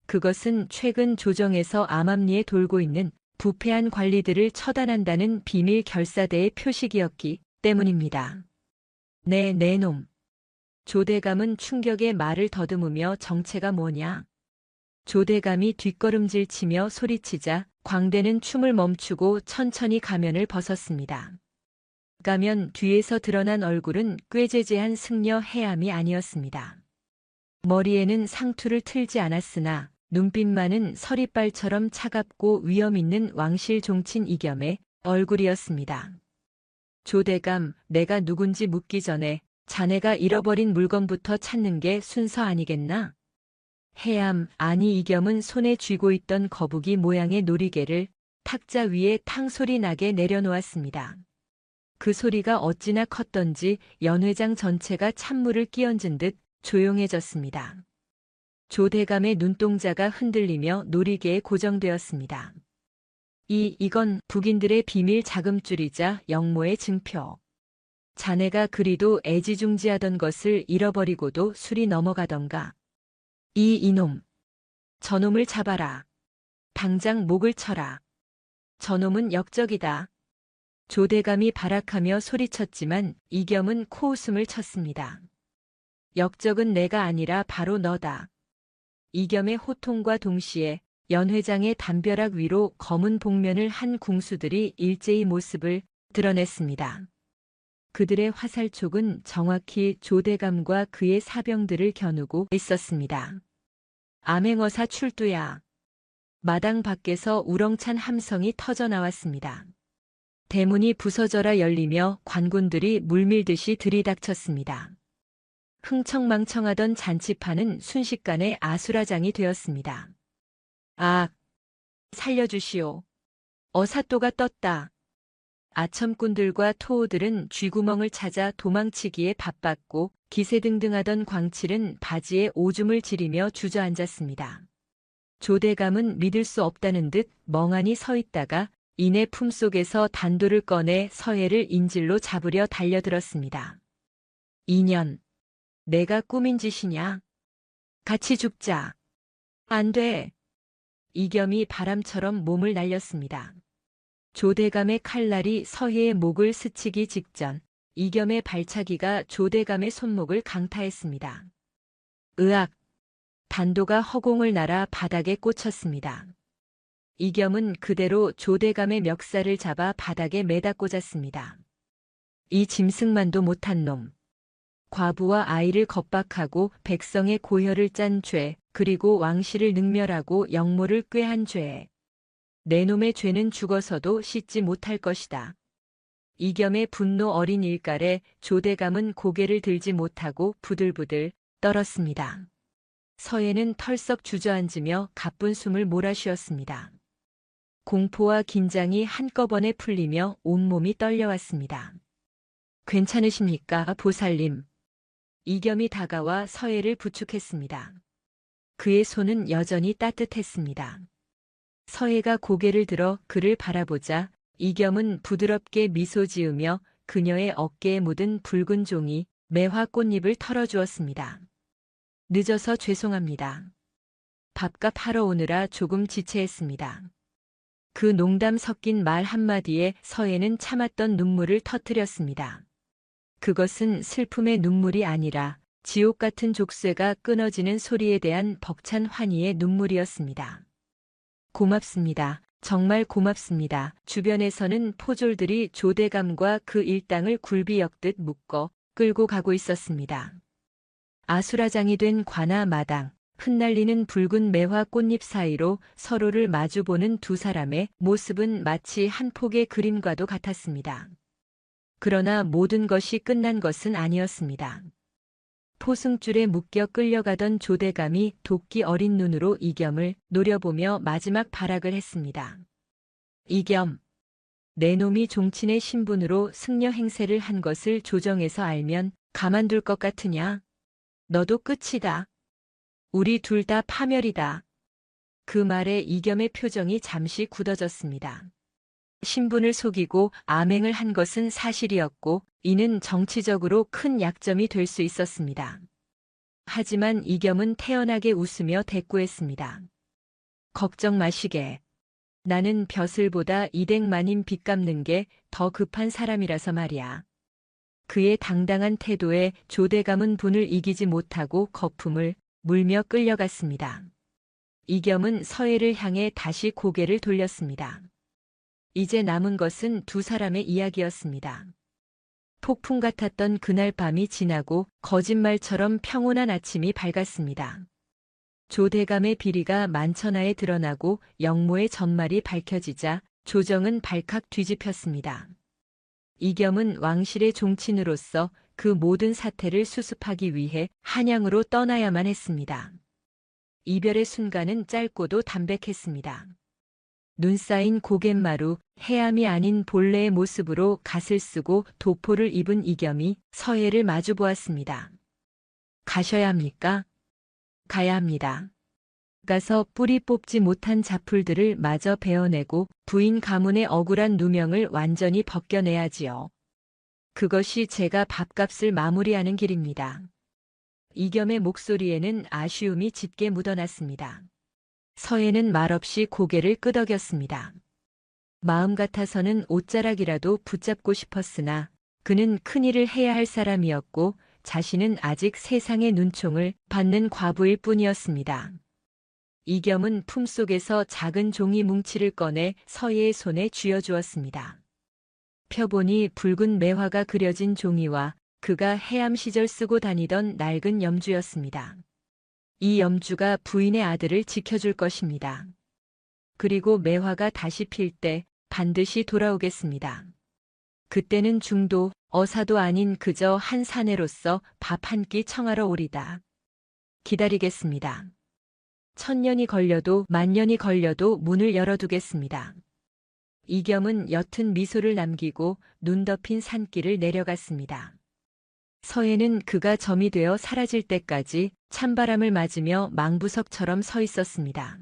[SPEAKER 2] 그것은 최근 조정에서 암암리에 돌고 있는 부패한 관리들을 처단한다는 비밀 결사대의 표식이었기 때문입니다. 내 놈. 조대감은 충격에 말을 더듬으며 정체가 뭐냐? 조대감이 뒷걸음질 치며 소리치자 광대는 춤을 멈추고 천천히 가면을 벗었습니다. 가면 뒤에서 드러난 얼굴은 꾀죄죄한 승려 해암이 아니었습니다. 머리에는 상투를 틀지 않았으나 눈빛만은 서리빨처럼 차갑고 위험 있는 왕실 종친 이겸의 얼굴이었습니다. 조대감, 내가 누군지 묻기 전에 자네가 잃어버린 물건부터 찾는 게 순서 아니겠나? 해암, 아니 이겸은 손에 쥐고 있던 거북이 모양의 놀이개를 탁자 위에 탕소리 나게 내려놓았습니다. 그 소리가 어찌나 컸던지 연회장 전체가 찬물을 끼얹은 듯 조용해졌습니다. 조대감의 눈동자가 흔들리며 놀이개에 고정되었습니다. 이건 북인들의 비밀 자금줄이자 영모의 증표. 자네가 그리도 애지중지하던 것을 잃어버리고도 술이 넘어가던가. 이놈. 저놈을 잡아라. 당장 목을 쳐라. 저놈은 역적이다. 조대감이 발악하며 소리쳤지만 이겸은 코웃음을 쳤습니다. 역적은 내가 아니라 바로 너다. 이겸의 호통과 동시에 연회장의 담벼락 위로 검은 복면을 한 궁수들이 일제히 모습을 드러냈습니다. 그들의 화살촉은 정확히 조대감과 그의 사병들을 겨누고 있었습니다. 암행어사 출두야. 마당 밖에서 우렁찬 함성이 터져 나왔습니다. 대문이 부서져라 열리며 관군들이 물밀듯이 들이닥쳤습니다. 흥청망청하던 잔치판은 순식간에 아수라장이 되었습니다. 아! 살려주시오. 어사또가 떴다. 아첨꾼들과 토호들은 쥐구멍을 찾아 도망치기에 바빴고 기세등등하던 광칠은 바지에 오줌을 지리며 주저앉았습니다. 조대감은 믿을 수 없다는 듯 멍하니 서 있다가 이내 품속에서 단도를 꺼내 서해를 인질로 잡으려 달려들었습니다. 2년. 내가 꾸민 짓이냐? 같이 죽자. 안 돼. 이겸이 바람처럼 몸을 날렸습니다. 조대감의 칼날이 서해의 목을 스치기 직전 이겸의 발차기가 조대감의 손목을 강타했습니다. 으악! 단도가 허공을 날아 바닥에 꽂혔습니다. 이겸은 그대로 조대감의 멱살을 잡아 바닥에 매다 꽂았습니다. 이 짐승만도 못한 놈. 과부와 아이를 겁박하고 백성의 고혈을 짠 죄, 그리고 왕실을 능멸하고 영모를 꾀한 죄. 내 놈의 죄는 죽어서도 씻지 못할 것이다. 이겸의 분노 어린 일갈에 조대감은 고개를 들지 못하고 부들부들 떨었습니다. 서해는 털썩 주저앉으며 가쁜 숨을 몰아쉬었습니다. 공포와 긴장이 한꺼번에 풀리며 온몸이 떨려왔습니다. 괜찮으십니까, 보살님? 이겸이 다가와 서해를 부축했습니다. 그의 손은 여전히 따뜻했습니다. 서해가 고개를 들어 그를 바라보자 이겸은 부드럽게 미소 지으며 그녀의 어깨에 묻은 붉은 종이 매화 꽃잎을 털어주었습니다. 늦어서 죄송합니다. 밥값 하러 오느라 조금 지체했습니다. 그 농담 섞인 말 한마디에 서해는 참았던 눈물을 터뜨렸습니다. 그것은 슬픔의 눈물이 아니라 지옥 같은 족쇄가 끊어지는 소리에 대한 벅찬 환희의 눈물이었습니다. 고맙습니다. 정말 고맙습니다. 주변에서는 포졸들이 조대감과 그 일당을 굴비 엮듯 묶어 끌고 가고 있었습니다. 아수라장이 된 관아 마당, 흩날리는 붉은 매화 꽃잎 사이로 서로를 마주보는 두 사람의 모습은 마치 한 폭의 그림과도 같았습니다. 그러나 모든 것이 끝난 것은 아니었습니다. 포승줄에 묶여 끌려가던 조대감이 도끼 어린 눈으로 이겸을 노려보며 마지막 발악을 했습니다. 이겸, 내 놈이 종친의 신분으로 승려 행세를 한 것을 조정에서 알면 가만둘 것 같으냐? 너도 끝이다. 우리 둘 다 파멸이다. 그 말에 이겸의 표정이 잠시 굳어졌습니다. 신분을 속이고 암행을 한 것은 사실이었고 이는 정치적으로 큰 약점이 될 수 있었습니다. 하지만 이겸은 태연하게 웃으며 대꾸했습니다. 걱정 마시게. 나는 벼슬보다 이댁마님 빚 갚는 게 더 급한 사람이라서 말이야. 그의 당당한 태도에 조대감은 분을 이기지 못하고 거품을 물며 끌려갔습니다. 이겸은 서해를 향해 다시 고개를 돌렸습니다. 이제 남은 것은 두 사람의 이야기였습니다. 폭풍 같았던 그날 밤이 지나고 거짓말처럼 평온한 아침이 밝았습니다. 조대감의 비리가 만천하에 드러나고 영모의 전말이 밝혀지자 조정은 발칵 뒤집혔습니다. 이겸은 왕실의 종친으로서 그 모든 사태를 수습하기 위해 한양으로 떠나야만 했습니다. 이별의 순간은 짧고도 담백했습니다. 눈 쌓인 고갯마루, 해암이 아닌 본래의 모습으로 갓을 쓰고 도포를 입은 이겸이 서해를 마주보았습니다. 가셔야 합니까? 가야 합니다. 가서 뿌리 뽑지 못한 잡풀들을 마저 베어내고 부인 가문의 억울한 누명을 완전히 벗겨내야지요. 그것이 제가 밥값을 마무리하는 길입니다. 이겸의 목소리에는 아쉬움이 짙게 묻어났습니다. 서해는 말없이 고개를 끄덕였습니다. 마음 같아서는 옷자락이라도 붙잡고 싶었으나 그는 큰일을 해야 할 사람이었고 자신은 아직 세상의 눈총을 받는 과부일 뿐이었습니다. 이겸은 품속에서 작은 종이 뭉치를 꺼내 서해의 손에 쥐어주었습니다. 펴보니 붉은 매화가 그려진 종이와 그가 해암 시절 쓰고 다니던 낡은 염주였습니다. 이 염주가 부인의 아들을 지켜줄 것입니다. 그리고 매화가 다시 필 때 반드시 돌아오겠습니다. 그때는 중도, 어사도 아닌 그저 한 사내로서 밥 한 끼 청하러 오리다. 기다리겠습니다. 1000년이 걸려도 10,000년이 걸려도 문을 열어두겠습니다. 이겸은 옅은 미소를 남기고 눈 덮인 산길을 내려갔습니다. 서해는 그가 점이 되어 사라질 때까지 찬바람을 맞으며 망부석처럼 서 있었습니다.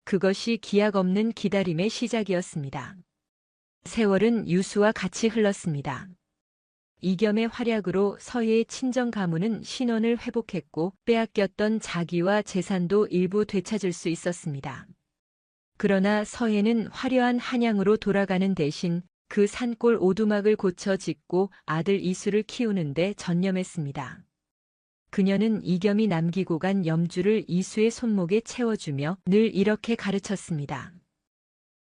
[SPEAKER 2] 그것이 기약 없는 기다림의 시작이었습니다. 세월은 유수와 같이 흘렀습니다. 이겸의 활약으로 서해의 친정 가문은 신원을 회복했고 빼앗겼던 자기와 재산도 일부 되찾을 수 있었습니다. 그러나 서해는 화려한 한양으로 돌아가는 대신 그 산골 오두막을 고쳐 짓고 아들 이수를 키우는 데 전념했습니다. 그녀는 이겸이 남기고 간 염주를 이수의 손목에 채워주며 늘 이렇게 가르쳤습니다.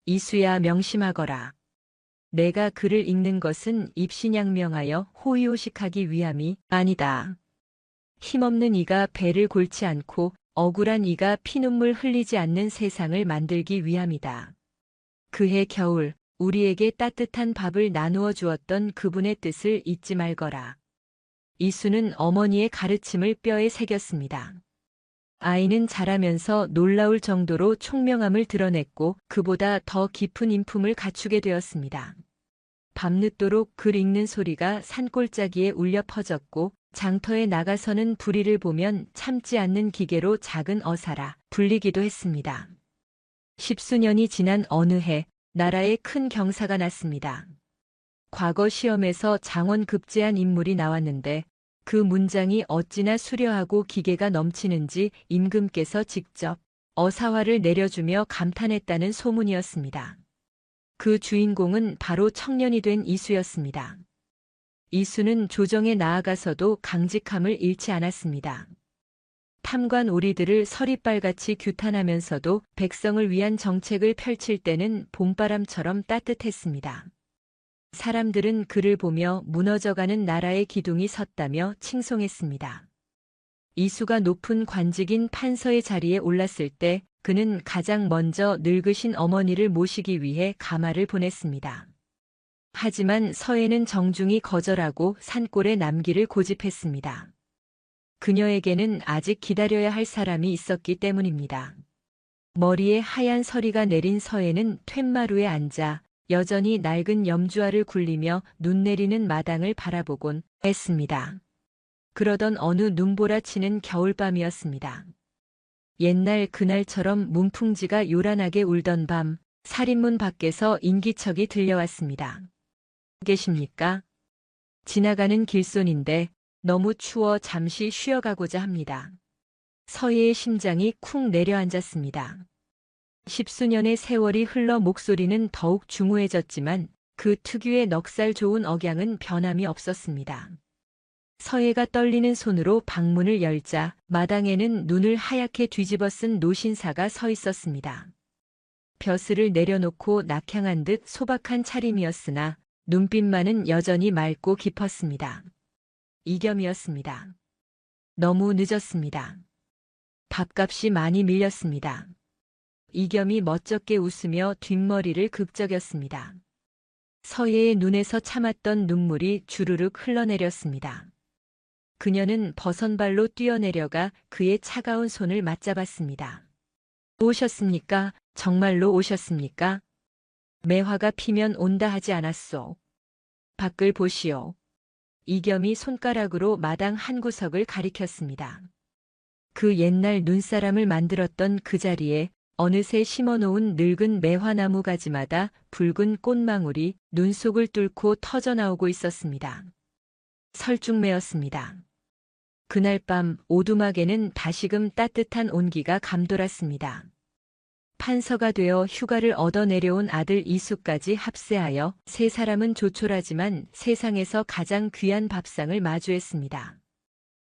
[SPEAKER 2] 이수야, 명심하거라. 내가 글을 읽는 것은 입신양명하여 호의호식하기 위함이 아니다. 힘없는 이가 배를 골지 않고 억울한 이가 피눈물 흘리지 않는 세상을 만들기 위함이다. 그해 겨울 우리에게 따뜻한 밥을 나누어 주었던 그분의 뜻을 잊지 말거라. 이수는 어머니의 가르침을 뼈에 새겼습니다. 아이는 자라면서 놀라울 정도로 총명함을 드러냈고 그보다 더 깊은 인품을 갖추게 되었습니다. 밤늦도록 글 읽는 소리가 산골짜기에 울려 퍼졌고 장터에 나가서는 불의를 보면 참지 않는 기계로 작은 어사라 불리기도 했습니다. 십수년이 지난 어느 해 나라에 큰 경사가 났습니다. 과거 시험에서 장원급제한 인물이 나왔는데 그 문장이 어찌나 수려하고 기계가 넘치는지 임금께서 직접 어사화를 내려주며 감탄했다는 소문이었습니다. 그 주인공은 바로 청년이 된 이수였습니다. 이수는 조정에 나아가서도 강직함을 잃지 않았습니다. 탐관 오리들을 서리빨같이 규탄하면서도 백성을 위한 정책을 펼칠 때는 봄바람처럼 따뜻했습니다. 사람들은 그를 보며 무너져가는 나라의 기둥이 섰다며 칭송했습니다. 이수가 높은 관직인 판서의 자리에 올랐을 때 그는 가장 먼저 늙으신 어머니를 모시기 위해 가마를 보냈습니다. 하지만 서해는 정중히 거절하고 산골에 남기를 고집했습니다. 그녀에게는 아직 기다려야 할 사람이 있었기 때문입니다. 머리에 하얀 서리가 내린 서해는 툇마루에 앉아 여전히 낡은 염주알을 굴리며 눈 내리는 마당을 바라보곤 했습니다. 그러던 어느 눈보라치는 겨울밤이었습니다. 옛날 그날처럼 문풍지가 요란하게 울던 밤, 살인문 밖에서 인기척이 들려왔습니다. 계십니까? 지나가는 길손인데 너무 추워 잠시 쉬어가고자 합니다. 서해의 심장이 쿵 내려앉았습니다. 십수년의 세월이 흘러 목소리는 더욱 중후해졌지만 그 특유의 넉살 좋은 억양은 변함이 없었습니다. 서해가 떨리는 손으로 방문을 열자 마당에는 눈을 하얗게 뒤집어 쓴 노신사가 서 있었습니다. 벼슬을 내려놓고 낙향한 듯 소박한 차림이었으나 눈빛만은 여전히 맑고 깊었습니다. 이겸이었습니다. 너무 늦었습니다. 밥값이 많이 밀렸습니다. 이겸이 멋쩍게 웃으며 뒷머리를 극적였습니다. 서해의 눈에서 참았던 눈물이 주르륵 흘러내렸습니다. 그녀는 버선발로 뛰어내려가 그의 차가운 손을 맞잡았습니다. 오셨습니까? 정말로 오셨습니까? 매화가 피면 온다 하지 않았소. 밖을 보시오. 이겸이 손가락으로 마당 한 구석을 가리켰습니다. 그 옛날 눈사람을 만들었던 그 자리에 어느새 심어놓은 늙은 매화나무 가지마다 붉은 꽃망울이 눈 속을 뚫고 터져나오고 있었습니다. 설중매였습니다. 그날 밤 오두막에는 다시금 따뜻한 온기가 감돌았습니다. 판서가 되어 휴가를 얻어 내려온 아들 이수까지 합세하여 세 사람은 조촐하지만 세상에서 가장 귀한 밥상을 마주했습니다.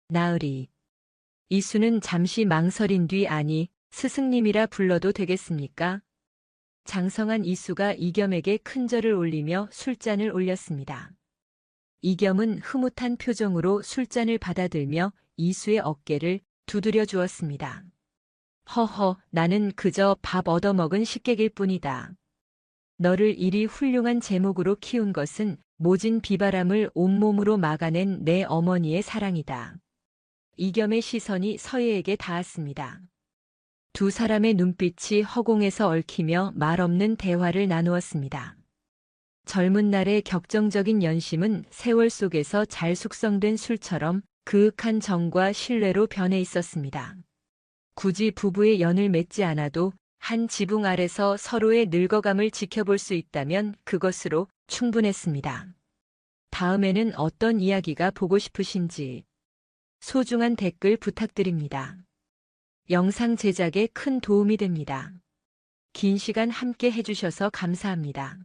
[SPEAKER 2] 나으리. 이수는 잠시 망설인 뒤 아니, 스승님이라 불러도 되겠습니까? 장성한 이수가 이겸에게 큰절을 올리며 술잔을 올렸습니다. 이겸은 흐뭇한 표정으로 술잔을 받아들며 이수의 어깨를 두드려 주었습니다. 허허, 나는 그저 밥 얻어먹은 식객일 뿐이다. 너를 이리 훌륭한 제목으로 키운 것은 모진 비바람을 온몸으로 막아낸 내 어머니의 사랑이다. 이겸의 시선이 서예에게 닿았습니다. 두 사람의 눈빛이 허공에서 얽히며 말없는 대화를 나누었습니다. 젊은 날의 격정적인 연심은 세월 속에서 잘 숙성된 술처럼 그윽한 정과 신뢰로 변해 있었습니다. 굳이 부부의 연을 맺지 않아도 한 지붕 아래서 서로의 늙어감을 지켜볼 수 있다면 그것으로 충분했습니다. 다음에는 어떤 이야기가 보고 싶으신지 소중한 댓글 부탁드립니다. 영상 제작에 큰 도움이 됩니다. 긴 시간 함께 해주셔서 감사합니다.